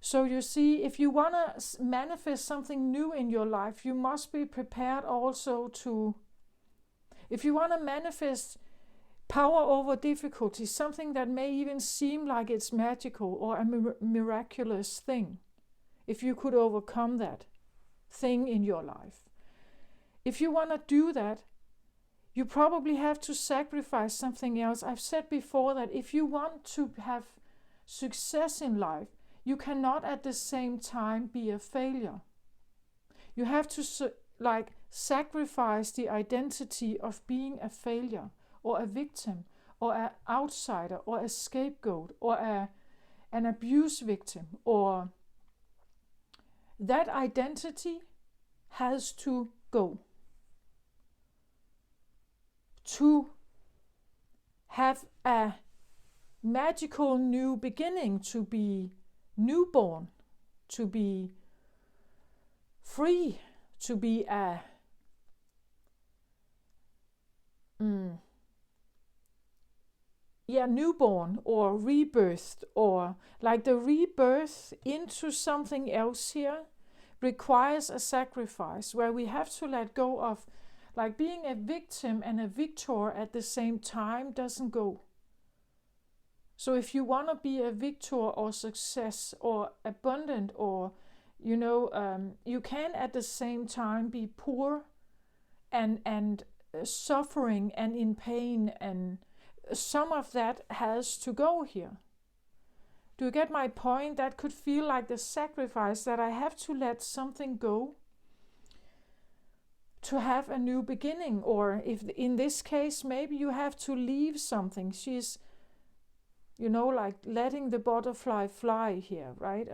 So you see, if you want to manifest something new in your life, you must be prepared also to, if you want to manifest Power over difficulty, something that may even seem like it's magical or a miraculous thing. If you could overcome that thing in your life. If you want to do that, you probably have to sacrifice something else. I've said before that if you want to have success in life, you cannot at the same time be a failure. You have to sacrifice the identity of being a failure or a victim or an outsider or a scapegoat or an abuse victim, or that identity has to go. To have a magical new beginning, to be newborn, to be free, to be a newborn or rebirthed, or like the rebirth into something else here requires a sacrifice where we have to let go of, like being a victim and a victor at the same time doesn't go. So if you want to be a victor or success or abundant, or you can at the same time be poor and suffering and in pain, and some of that has to go here. Do you get my point? That could feel like the sacrifice, that I have to let something go to have a new beginning. Or if in this case, maybe you have to leave something. She's, like letting the butterfly fly here, right?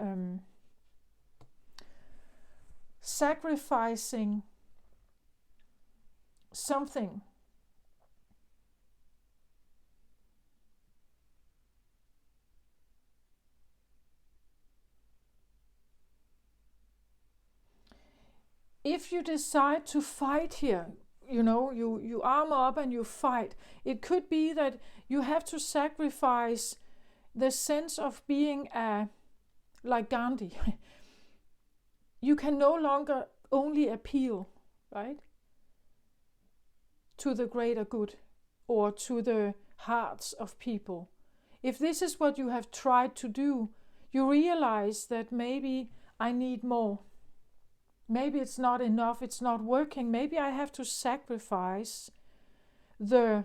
Sacrificing something. If you decide to fight here, you arm up and you fight, it could be that you have to sacrifice the sense of being like Gandhi. You can no longer only appeal, right, to the greater good or to the hearts of people. If this is what you have tried to do, you realize that maybe I need more. Maybe it's not enough, it's not working. Maybe I have to sacrifice a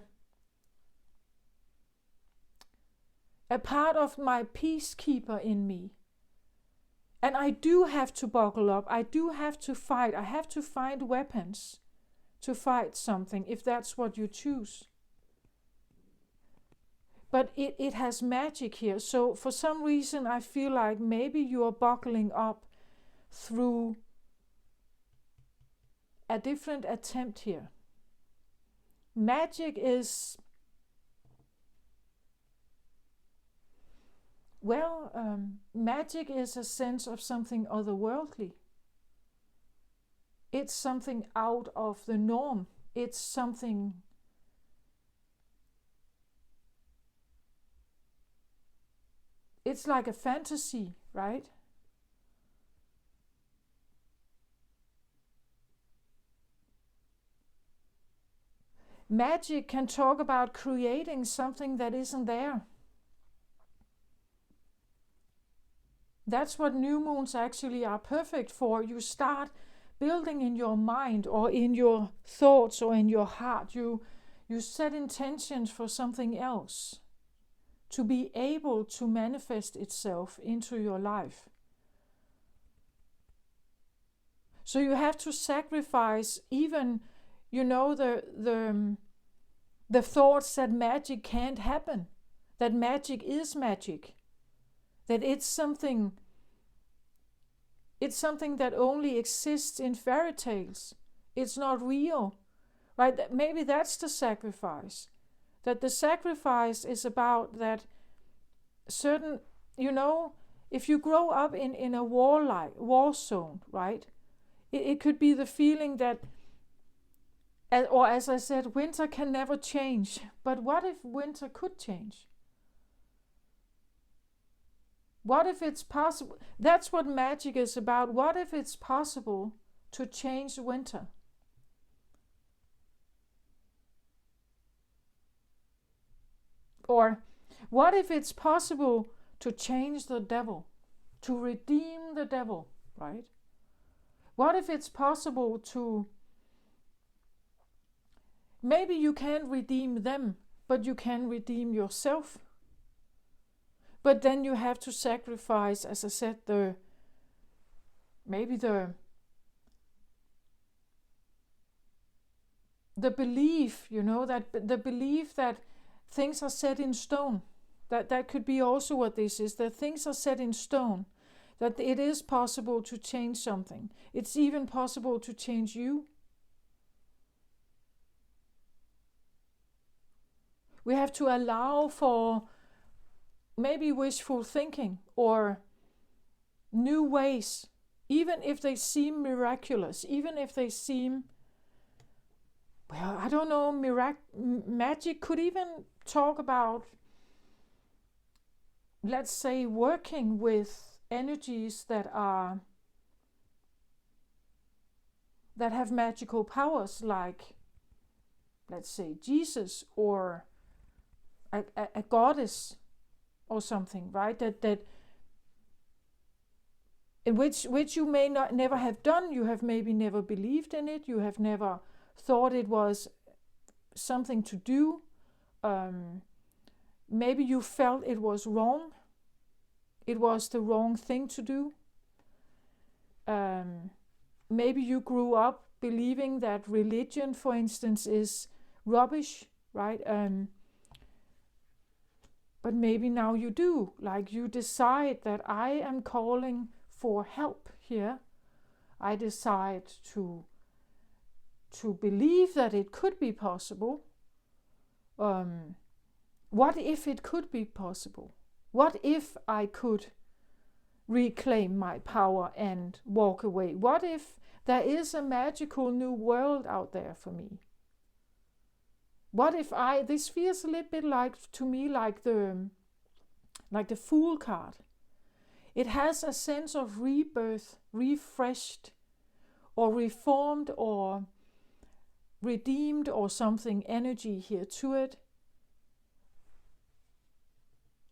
part of my peacekeeper in me. And I do have to buckle up. I do have to fight. I have to find weapons to fight something, if that's what you choose. But it has magic here. So for some reason, I feel like maybe you are buckling up through a different attempt here. Magic is, magic is a sense of something otherworldly. It's something out of the norm. It's something it's like a fantasy, right? Magic can talk about creating something that isn't there. That's what new moons actually are perfect for. You start building in your mind or in your thoughts or in your heart. You set intentions for something else to be able to manifest itself into your life. So you have to sacrifice even, the thoughts that magic can't happen, that magic is magic, that it's something that only exists in fairy tales. It's not real, right? Maybe that's the sacrifice. That the sacrifice is about that certain, if you grow up in a war zone, right? It could be the feeling that, or as I said, winter can never change. But what if winter could change? What if it's possible? That's what magic is about. What if it's possible to change winter? Or what if it's possible to change the devil, to redeem the devil, right? What if it's possible to, maybe you can't redeem them, but you can redeem yourself. But then you have to sacrifice, as I said, maybe the belief, that the belief that things are set in stone. That could be also what this is, that things are set in stone, that it is possible to change something. It's even possible to change you. We have to allow for maybe wishful thinking or new ways, even if they seem miraculous, even if they seem, well, I don't know, magic. Could even talk about, let's say, working with energies that have magical powers, like, let's say, Jesus or a goddess or something, right? That in which you may never have done. You have maybe never believed in it. You have never thought it was something to do. Maybe you felt it was wrong. It was the wrong thing to do. Maybe you grew up believing that religion, for instance, is rubbish, right? But maybe now you do. Like, you decide that I am calling for help here. I decide to believe that it could be possible. What if it could be possible? What if I could reclaim my power and walk away? What if there is a magical new world out there for me? What if this feels a little bit to me like the Fool card. It has a sense of rebirth, refreshed, or reformed, or redeemed, or something energy here to it.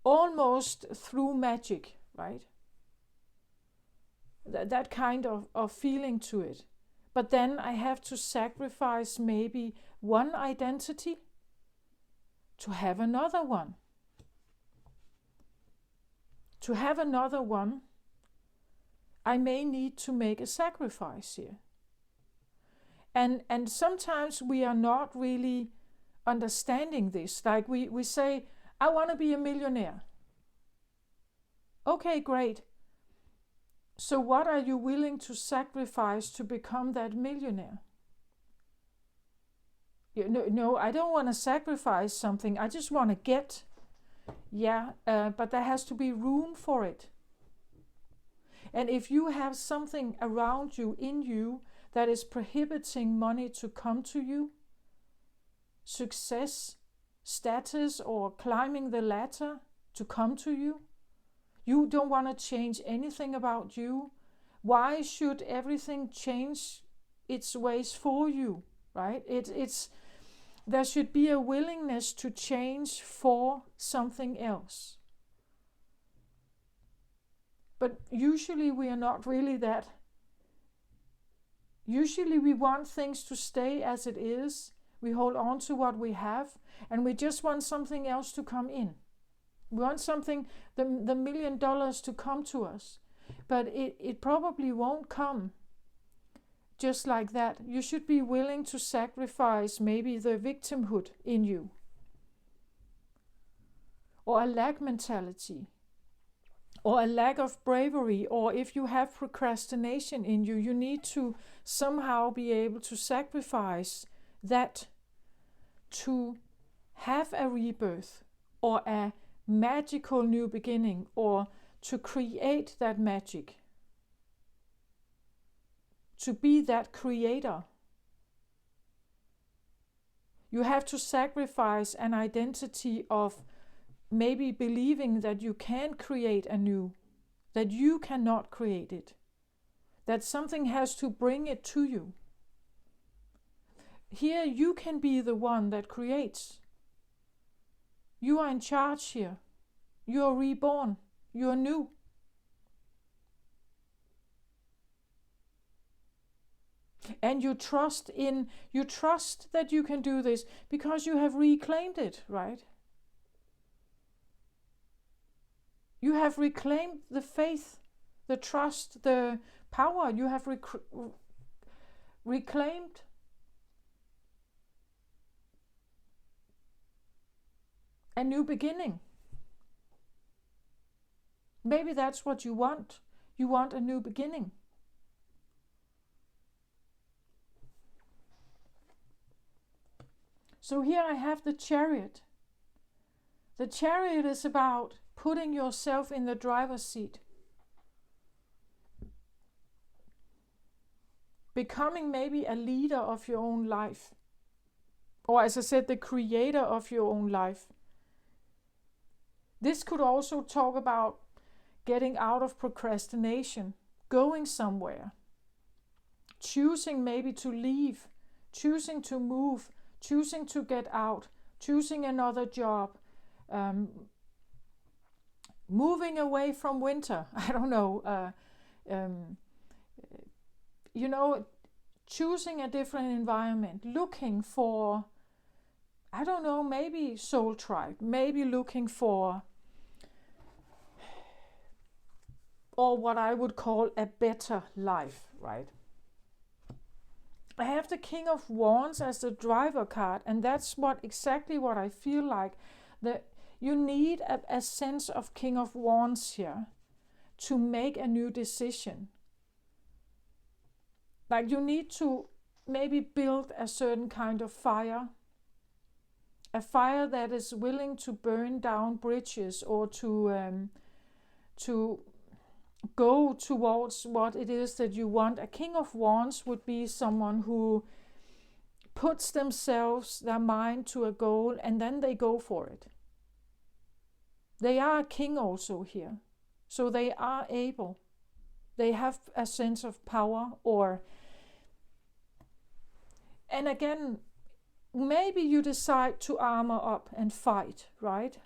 Almost through magic, right? That kind of feeling to it. But then I have to sacrifice maybe one identity to have another one. To have another one, I may need to make a sacrifice here. And sometimes we are not really understanding this. Like we say, I want to be a millionaire. Okay, great. So what are you willing to sacrifice to become that millionaire? No, I don't want to sacrifice something. I just want to get. Yeah, but there has to be room for it. And if you have something around you, in you, that is prohibiting money to come to you, success, status, or climbing the ladder to come to you, you don't want to change anything about you. Why should everything change its ways for you, right? There should be a willingness to change for something else. But usually we are not really that. Usually we want things to stay as it is. We hold on to what we have, and we just want something else to come in. We want something, the $1 million to come to us. But it probably won't come just like that. You should be willing to sacrifice maybe the victimhood in you, or a lack mentality, or a lack of bravery, or if you have procrastination in you, you need to somehow be able to sacrifice that to have a rebirth, or a magical new beginning, or to create that magic, to be that creator. You have to sacrifice an identity of maybe believing that you can create anew, that you cannot create it, that something has to bring it to you. Here you can be the one that creates. You are in charge here. You are reborn. You are new. And you trust that you can do this because you have reclaimed it, right? You have reclaimed the faith, the trust, the power. You have reclaimed a new beginning. Maybe that's what you want. You want a new beginning. So here I have the Chariot. The Chariot is about putting yourself in the driver's seat. Becoming maybe a leader of your own life. Or as I said, the creator of your own life. This could also talk about getting out of procrastination, going somewhere, choosing maybe to leave, choosing to move, choosing to get out, choosing another job, moving away from winter. I don't know. Choosing a different environment, looking for, I don't know, maybe soul tribe, maybe looking for, or what I would call a better life, right? I have the King of Wands as the driver card, and that's exactly what I feel like. That you need a sense of King of Wands here to make a new decision. Like you need to maybe build a certain kind of fire. A fire that is willing to burn down bridges or to go towards what it is that you want. A King of Wands would be someone who puts their mind to a goal and then they go for it. They are a king also here. So they are able. They have a sense of power and again, maybe you decide to armor up and fight, right?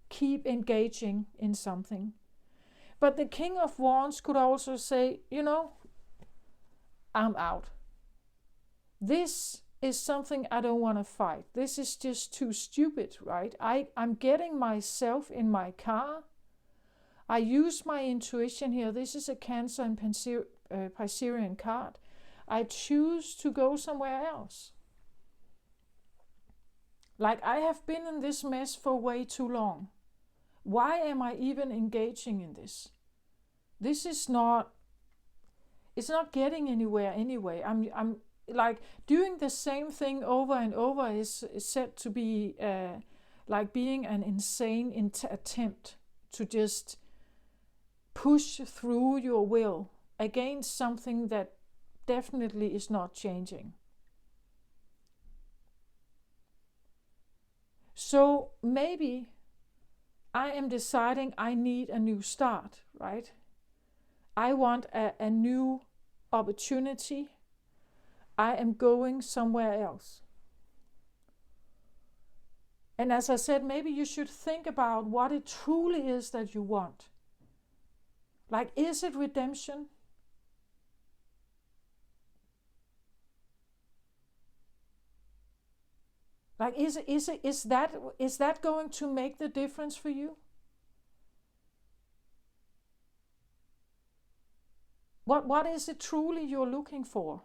Keep engaging in something. But the King of Wands could also say, I'm out. This is something I don't want to fight. This is just too stupid, right? I'm getting myself in my car. I use my intuition here. This is a Cancer and Piscean card. I choose to go somewhere else. Like I have been in this mess for way too long. Why am I even engaging in this? It's not getting anywhere anyway. I'm like doing the same thing over and over is said to be like being an insane attempt to just push through your will against something that definitely is not changing. So maybe I am deciding I need a new start, right? I want a new opportunity. I am going somewhere else. And as I said, maybe you should think about what it truly is that you want. Like, is it redemption? Like, is that going to make the difference for you? What is it truly you're looking for?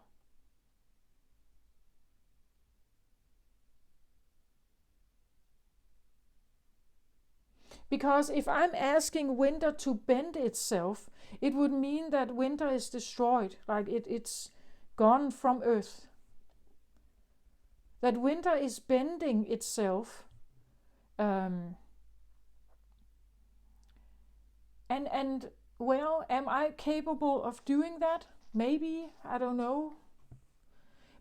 Because if I'm asking winter to bend itself, it would mean that winter is destroyed, like it's gone from Earth. That winter is bending itself, and well, am I capable of doing that? Maybe, I don't know.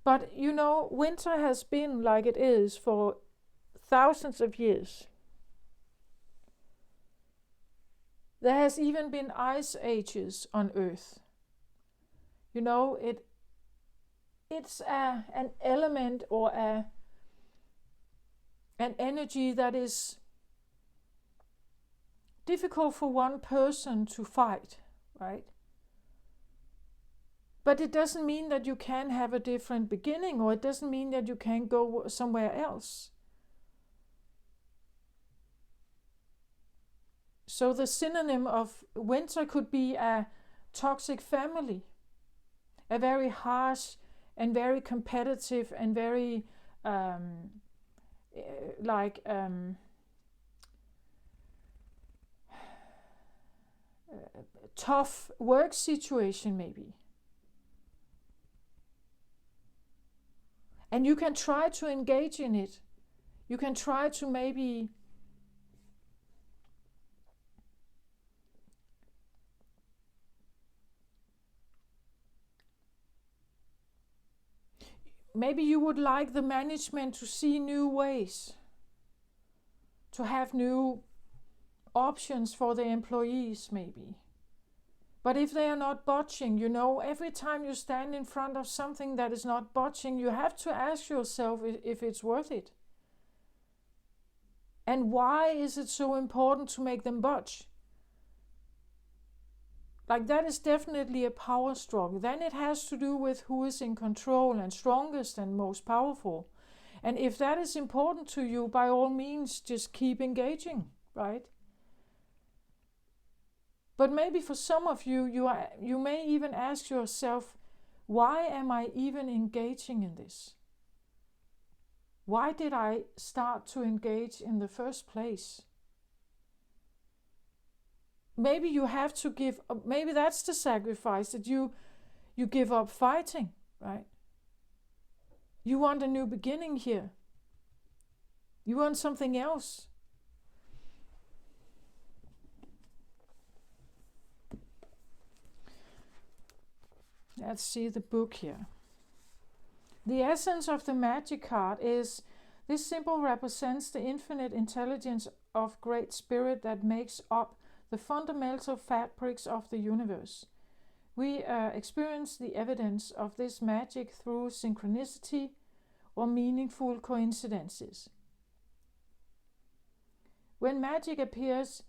But winter has been like it is for thousands of years. There has even been ice ages on Earth. It's an element or an energy that is difficult for one person to fight, right? But it doesn't mean that you can have a different beginning, or it doesn't mean that you can go somewhere else. So the synonym of winter could be a toxic family, a very harsh and very competitive and very tough work situation maybe. And you can try to engage in it. You can try to maybe you would like the management to see new ways, to have new options for the employees maybe. But if they are not budging, every time you stand in front of something that is not budging, you have to ask yourself if it's worth it. And why is it so important to make them budge? Like, that is definitely a power struggle. Then it has to do with who is in control and strongest and most powerful. And if that is important to you, by all means, just keep engaging, right? But maybe for some of you, you may even ask yourself, why am I even engaging in this? Why did I start to engage in the first place? Maybe you have to give up, maybe that's the sacrifice, that you give up fighting, right? You want a new beginning here. You want something else. Let's see the book here. The essence of the magic card is, this symbol represents the infinite intelligence of Great Spirit that makes up the fundamental fabrics of the universe. We experience the evidence of this magic through synchronicity or meaningful coincidences. When magic appears,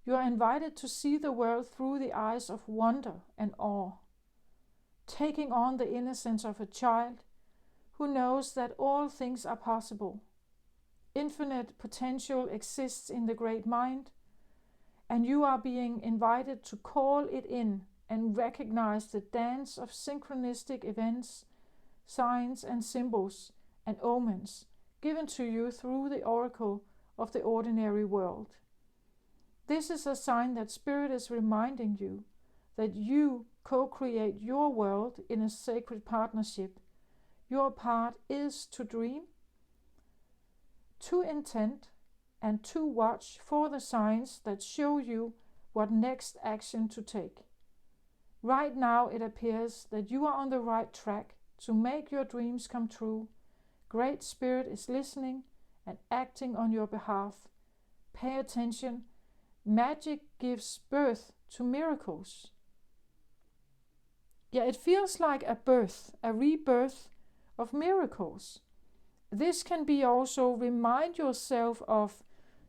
you are invited to see the world through the eyes of wonder and awe, taking on the innocence of a child who knows that all things are possible. Infinite potential exists in the great mind, and you are being invited to call it in and recognize the dance of synchronistic events, signs and symbols and omens given to you through the oracle of the ordinary world. This is a sign that Spirit is reminding you that you co-create your world in a sacred partnership. Your part is to dream, to intend, and to watch for the signs that show you what next action to take. Right now it appears that you are on the right track to make your dreams come true. Great Spirit is listening and acting on your behalf. Pay attention. Magic gives birth to miracles. Yeah, it feels like a birth, a rebirth of miracles. This can be also remind yourself of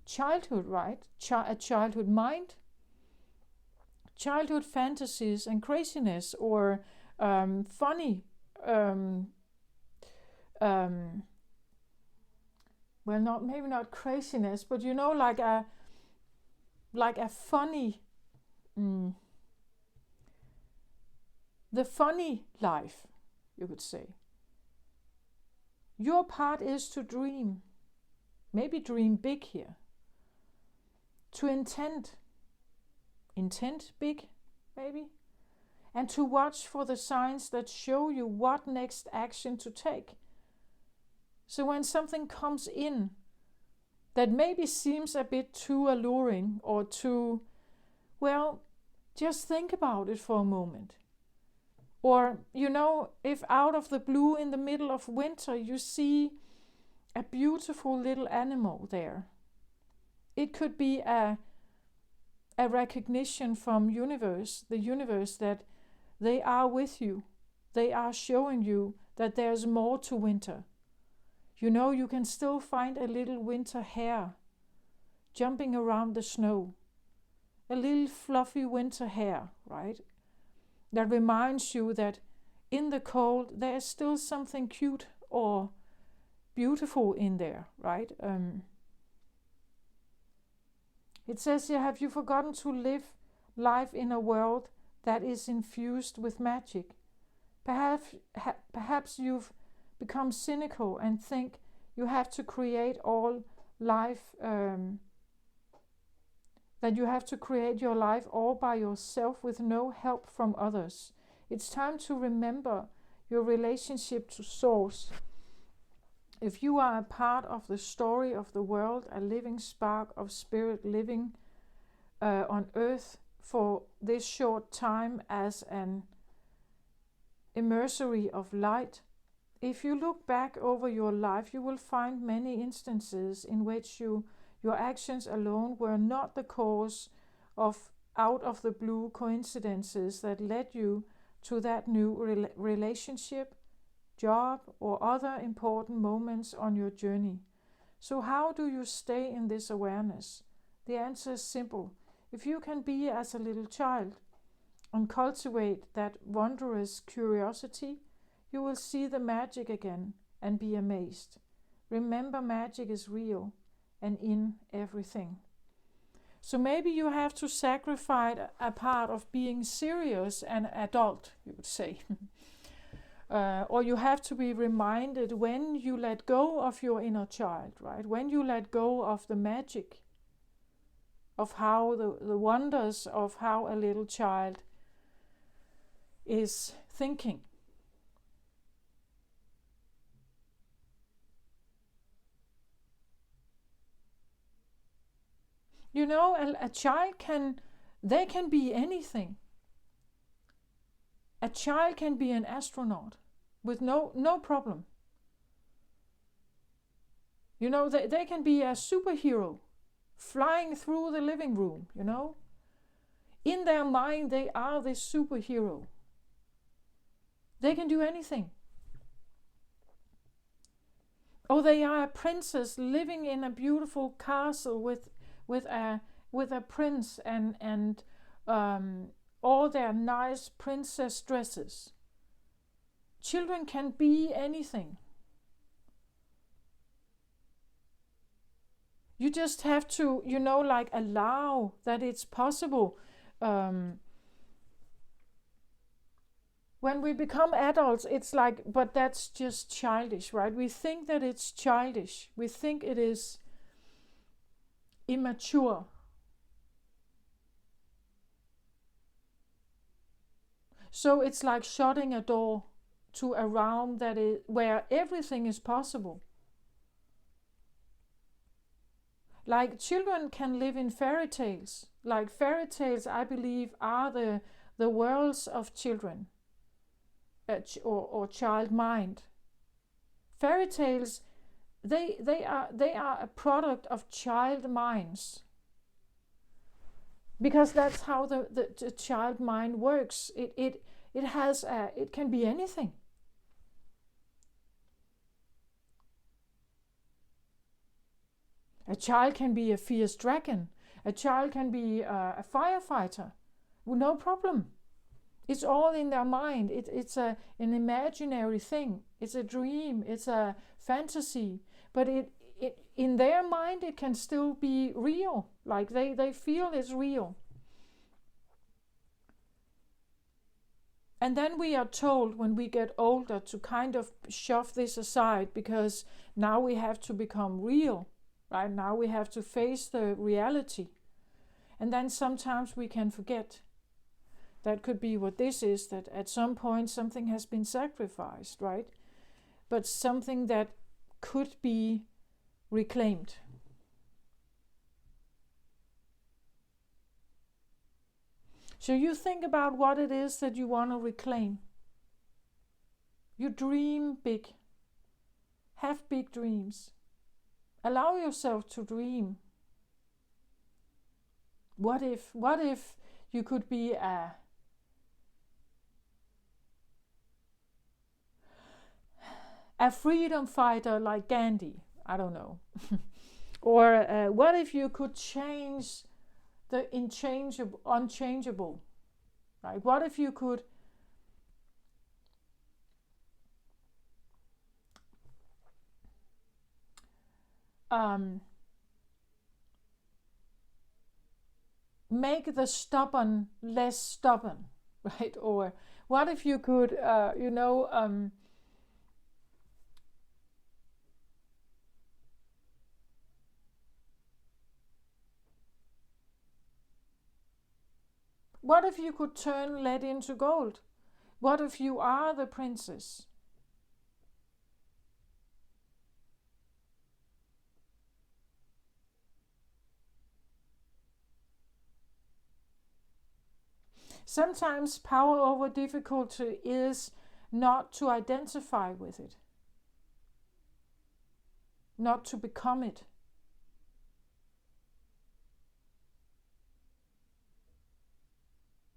childhood, right? A childhood mind, childhood fantasies and craziness, or funny, well, maybe not craziness, but like a funny, the funny life, you could say. Your part is to dream, maybe dream big here. To intend big, maybe. And to watch for the signs that show you what next action to take. So when something comes in that maybe seems a bit too alluring or too, well, just think about it for a moment. Or, if out of the blue in the middle of winter you see a beautiful little animal there, it could be a recognition from the universe, that they are with you. They are showing you that there's more to winter. You can still find a little winter hare jumping around the snow. a little fluffy winter hair, right? That reminds you that in the cold there is still something cute or beautiful in there, right? It says here, have you forgotten to live life in a world that is infused with magic? Perhaps you've become cynical and think you have to create all life, that you have to create your life all by yourself with no help from others. It's time to remember your relationship to Source. If you are a part of the story of the world, a living spark of spirit living on earth for this short time as an immersory of light, if you look back over your life, you will find many instances in which your actions alone were not the cause of out of the blue coincidences that led you to that new relationship, job, or other important moments on your journey. So how do you stay in this awareness? The answer is simple. If you can be as a little child and cultivate that wondrous curiosity, you will see the magic again and be amazed. Remember, magic is real and in everything. So maybe you have to sacrifice a part of being serious and adult, you would say. Or you have to be reminded when you let go of your inner child, right? When you let go of the magic, of how the wonders of how a little child is thinking. You know, a child can be anything. A child can be an astronaut with no problem. You know, they can be a superhero flying through the living room, you know. In their mind, they are this superhero. They can do anything. Or they are a princess living in a beautiful castle with a prince and all their nice princess dresses. Children can be anything. You just have to, you know, like allow that it's possible. When we become adults, it's like, but that's just childish, right? We think that it's childish. We think it is immature. So it's like shutting a door to a realm that is where everything is possible. Like children can live in fairy tales. Like fairy tales, I believe, are the worlds of children or child mind. Fairy tales, they are a product of child minds. Because that's how the child mind works. It can be anything. A child can be a fierce dragon. A child can be a firefighter. Well, no problem. It's all in their mind. It's an imaginary thing. It's a dream. It's a fantasy. But in their mind, it can still be real. Like they feel it's real. And then we are told when we get older to kind of shove this aside because now we have to become real. Right now we have to face the reality. And then sometimes we can forget. That could be what this is, that at some point something has been sacrificed, right? But something that could be reclaimed. So you think about what it is that you want to reclaim. You dream big. Have big dreams. Allow yourself to dream. What if you could be a freedom fighter like Gandhi? I don't know. Or what if you could change the unchangeable, right? What if you could make the stubborn less stubborn, right? Or what if you could, what if you could turn lead into gold? What if you are the princess? Sometimes power over difficulty is not to identify with it, not to become it.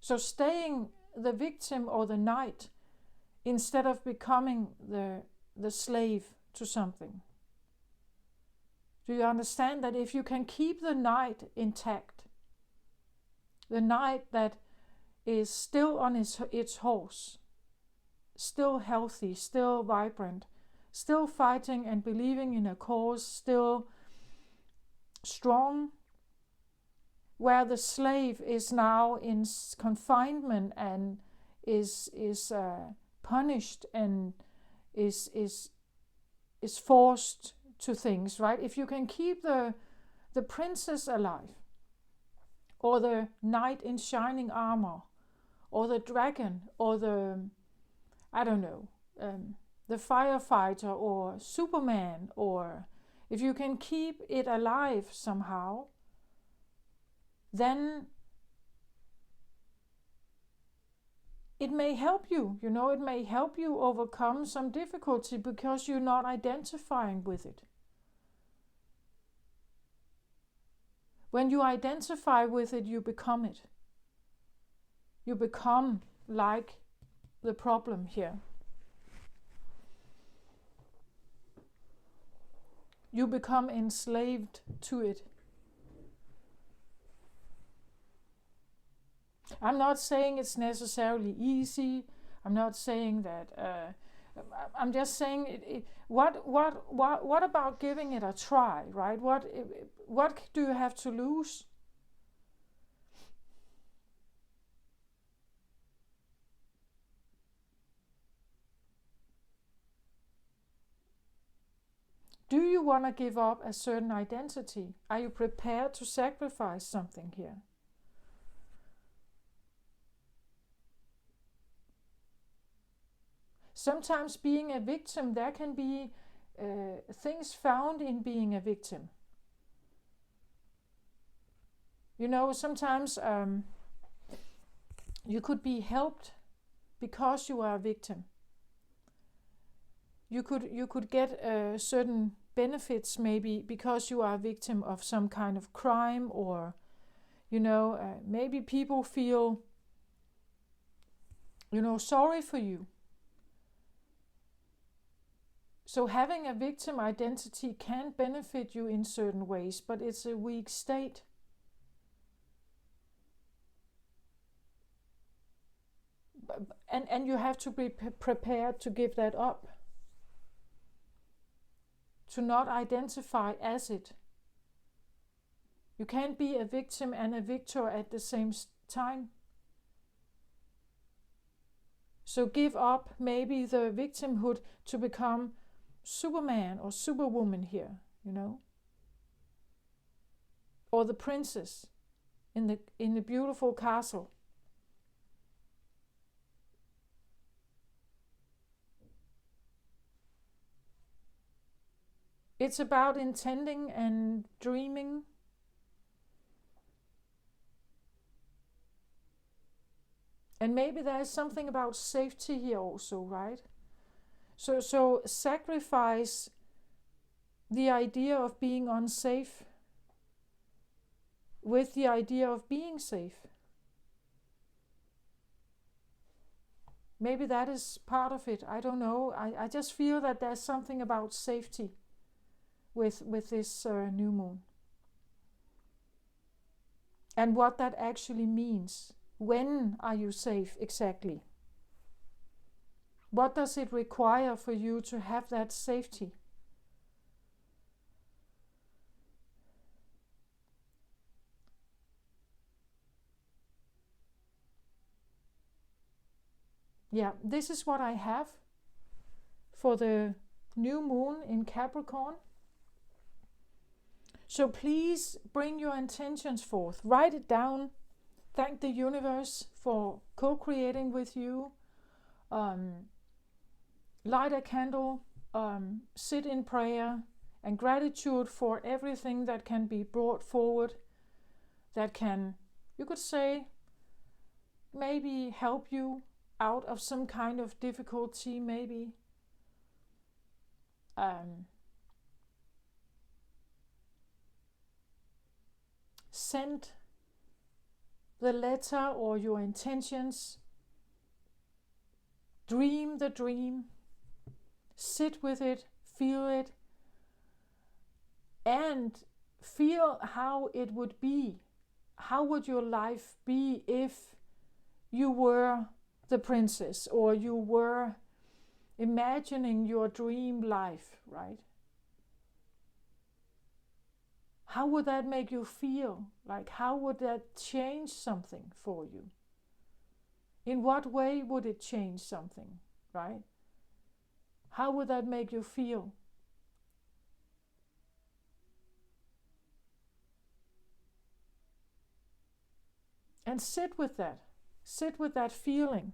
So staying the victim or the knight instead of becoming the slave to something. Do you understand that if you can keep the knight intact, the knight that is still on its horse, still healthy, still vibrant, still fighting and believing in a cause, still strong, where the slave is now in confinement and is punished and is forced to things, right? If you can keep the princess alive, or the knight in shining armor, or the dragon, or the, I don't know, the firefighter, or Superman, or if you can keep it alive somehow, then it may help you, it may help you overcome some difficulty because you're not identifying with it. When you identify with it, you become it. You become like the problem here. You become enslaved to it. I'm not saying it's necessarily easy. I'm not saying that. I'm just saying, what about giving it a try, right? What do you have to lose? Do you want to give up a certain identity? Are you prepared to sacrifice something here? Sometimes being a victim, there can be things found in being a victim. Sometimes you could be helped because you are a victim. You could get certain benefits maybe because you are a victim of some kind of crime, or maybe people feel sorry for you. So having a victim identity can benefit you in certain ways, but it's a weak state. And you have to be prepared to give that up. To not identify as it. You can't be a victim and a victor at the same time. So give up maybe the victimhood to become Superman or Superwoman here, or the princess in the beautiful castle. It's about intending and dreaming. And maybe there's something about safety here also, right? So sacrifice the idea of being unsafe with the idea of being safe. Maybe that is part of it. I don't know. I just feel that there's something about safety with this new moon. and what that actually means. When are you safe exactly? What does it require for you to have that safety? Yeah, this is what I have for the new moon in Capricorn. So please bring your intentions forth. Write it down. Thank the universe for co-creating with you. Light a candle. Sit in prayer and gratitude for everything that can be brought forward, that can, you could say, maybe help you out of some kind of difficulty, maybe. Send the letter or your intentions. Dream the dream. Sit with it, feel it, and feel how it would be. How would your life be if you were the princess, or you were imagining your dream life, right? How would that make you feel? Like, how would that change something for you? In what way would it change something, right? How would that make you feel? And sit with that. Sit with that feeling.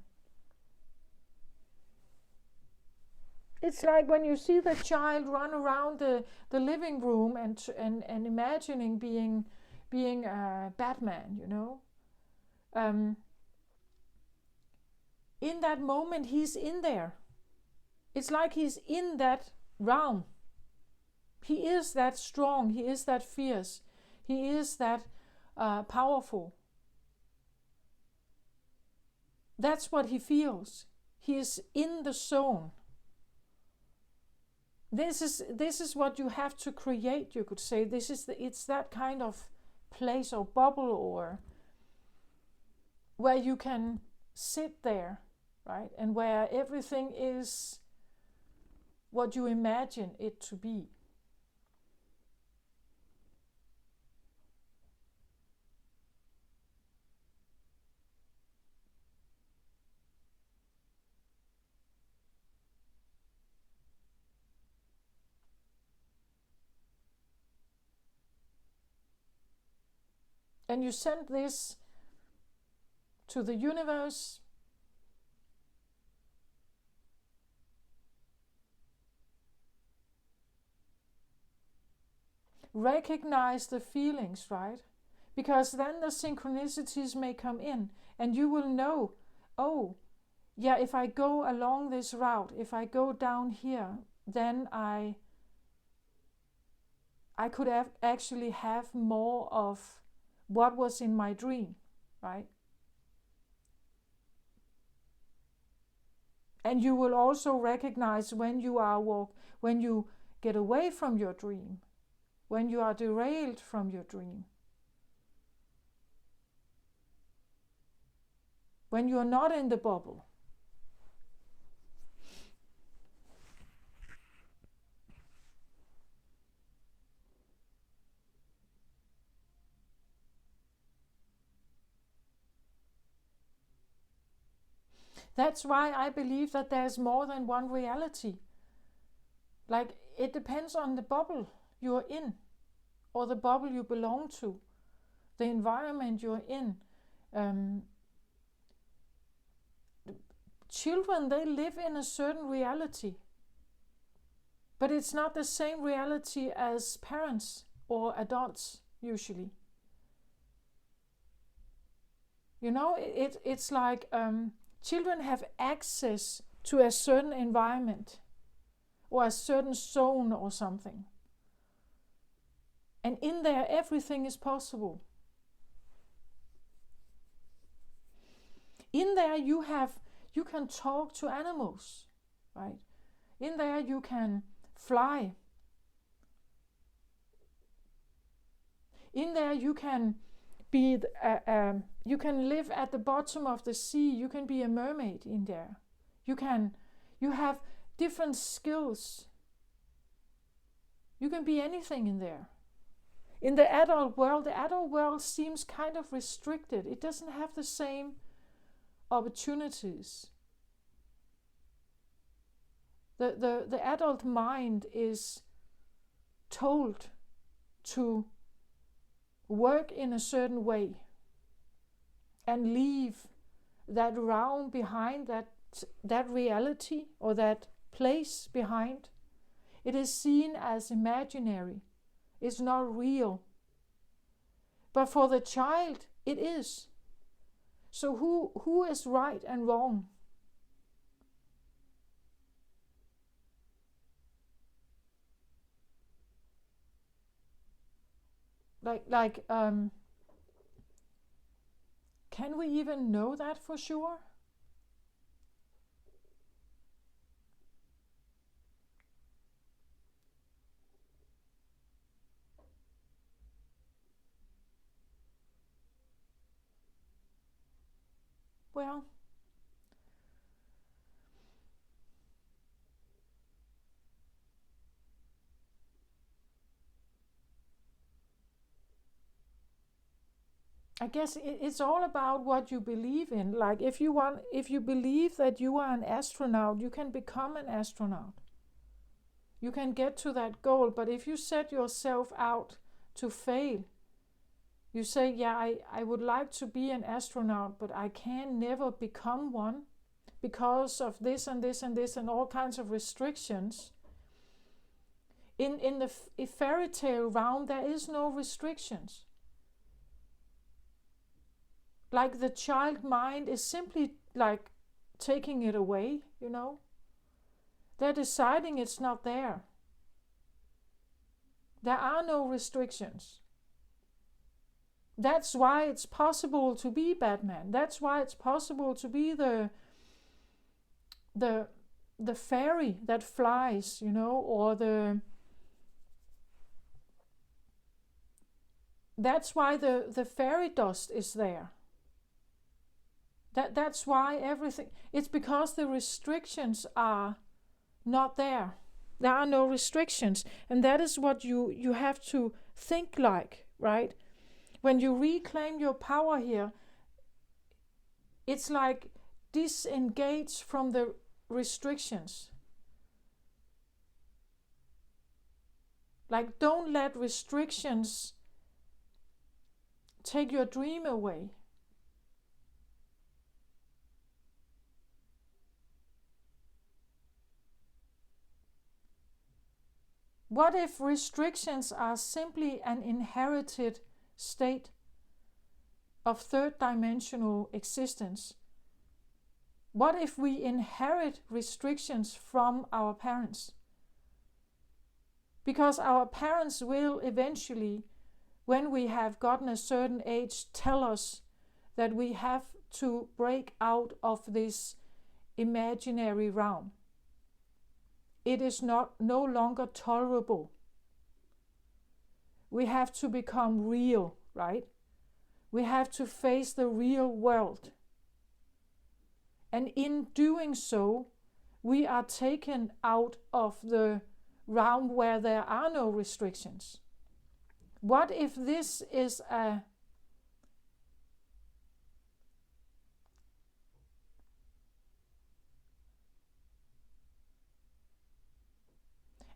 It's like when you see the child run around the living room and imagining being Batman, you know. In that moment, he's in there. It's like he's in that realm. He is that strong. He is that fierce. He is that powerful. That's what he feels. He is in the zone. This is what you have to create, you could say. It's that kind of place or bubble, or where you can sit there, right? And where everything is what you imagine it to be. And you send this to the universe. Recognize the feelings, right? Because then the synchronicities may come in and you will know, oh, yeah, if I go along this route, if I go down here, then I could actually have more of what was in my dream, right? And you will also recognize when you get away from your dream, when you are derailed from your dream, when you are not in the bubble. That's why I believe that there's more than one reality. Like, it depends on the bubble you're in, or the bubble you belong to, the environment you're in. Children, they live in a certain reality, but it's not the same reality as parents or adults usually. You know, it's like children have access to a certain environment or a certain zone or something. And in there, everything is possible. In there, you can talk to animals, right? In there, you can fly. In there, you can be, you can live at the bottom of the sea. You can be a mermaid in there. You have different skills. You can be anything in there. In the adult world seems kind of restricted. It doesn't have the same opportunities. The adult mind is told to work in a certain way and leave that realm behind, that reality or that place behind. It is seen as imaginary. It's not real. But for the child, it is. So who is right and wrong? Can we even know that for sure? Well, I guess it's all about what you believe in. Like if you believe that you are an astronaut, you can become an astronaut. You can get to that goal, but if you set yourself out to fail, you say, yeah, I would like to be an astronaut, but I can never become one because of this and this and this and all kinds of restrictions. In the fairy tale realm, there is no restrictions. Like the child mind is simply like taking it away, you know. They're deciding it's not there. There are no restrictions. That's why it's possible to be Batman. That's why it's possible to be the fairy that flies, you know, or that's why the fairy dust is there. That's why everything, it's because the restrictions are not there. There are no restrictions. And that is what you have to think like, right? When you reclaim your power here, it's like disengage from the restrictions. Like don't let restrictions take your dream away. What if restrictions are simply an inherited state of third dimensional existence? What if we inherit restrictions from our parents? Because our parents will eventually, when we have gotten a certain age, tell us that we have to break out of this imaginary realm. It is no longer tolerable. We have to become real, right? We have to face the real world. And in doing so, we are taken out of the realm where there are no restrictions. What if this is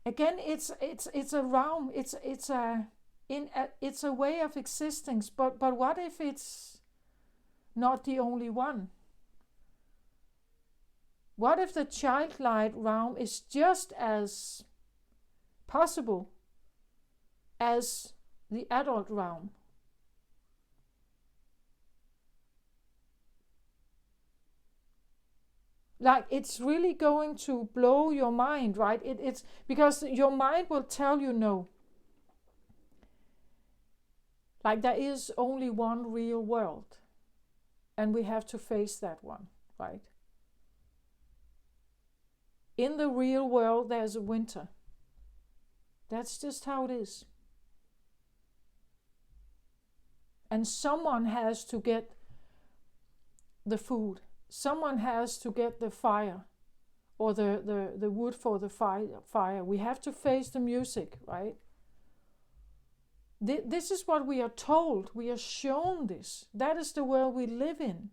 again, it's a realm, it's a way of existence, but what if it's not the only one? What if the childlike realm is just as possible as the adult realm? Like it's really going to blow your mind, right? It's because your mind will tell you no. Like there is only one real world, and we have to face that one, right? In the real world, there's a winter. That's just how it is. And someone has to get the food. Someone has to get the fire, or the wood for the fire. We have to face the music, right? This is what we are told. We are shown this. That is the world we live in.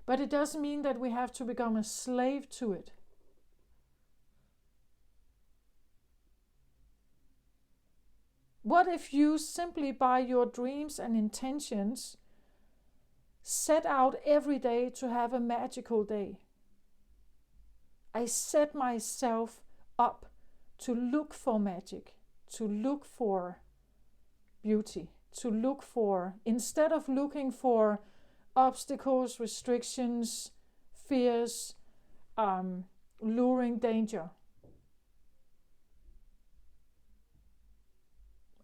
But it doesn't mean that we have to become a slave to it. What if you simply, by your dreams and intentions, set out every day to have a magical day? I set myself up to look for magic, to look for beauty, to look for, instead of looking for obstacles, restrictions, fears, luring danger.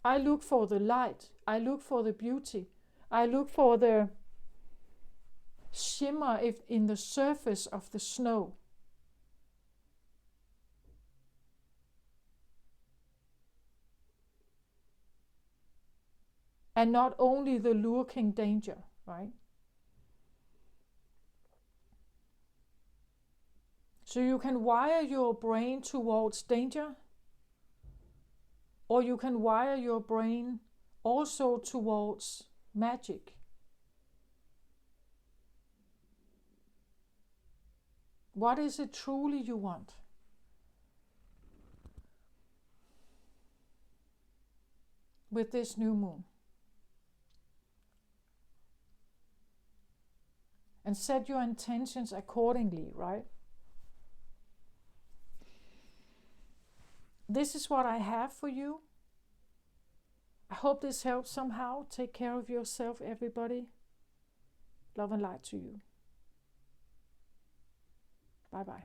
I look for the light. I look for the beauty. I look for the shimmer in the surface of the snow. And not only the lurking danger, right? So you can wire your brain towards danger, or you can wire your brain also towards magic. What is it truly you want? With this new moon. And set your intentions accordingly, right? This is what I have for you. I hope this helps somehow. Take care of yourself, everybody. Love and light to you. Bye-bye.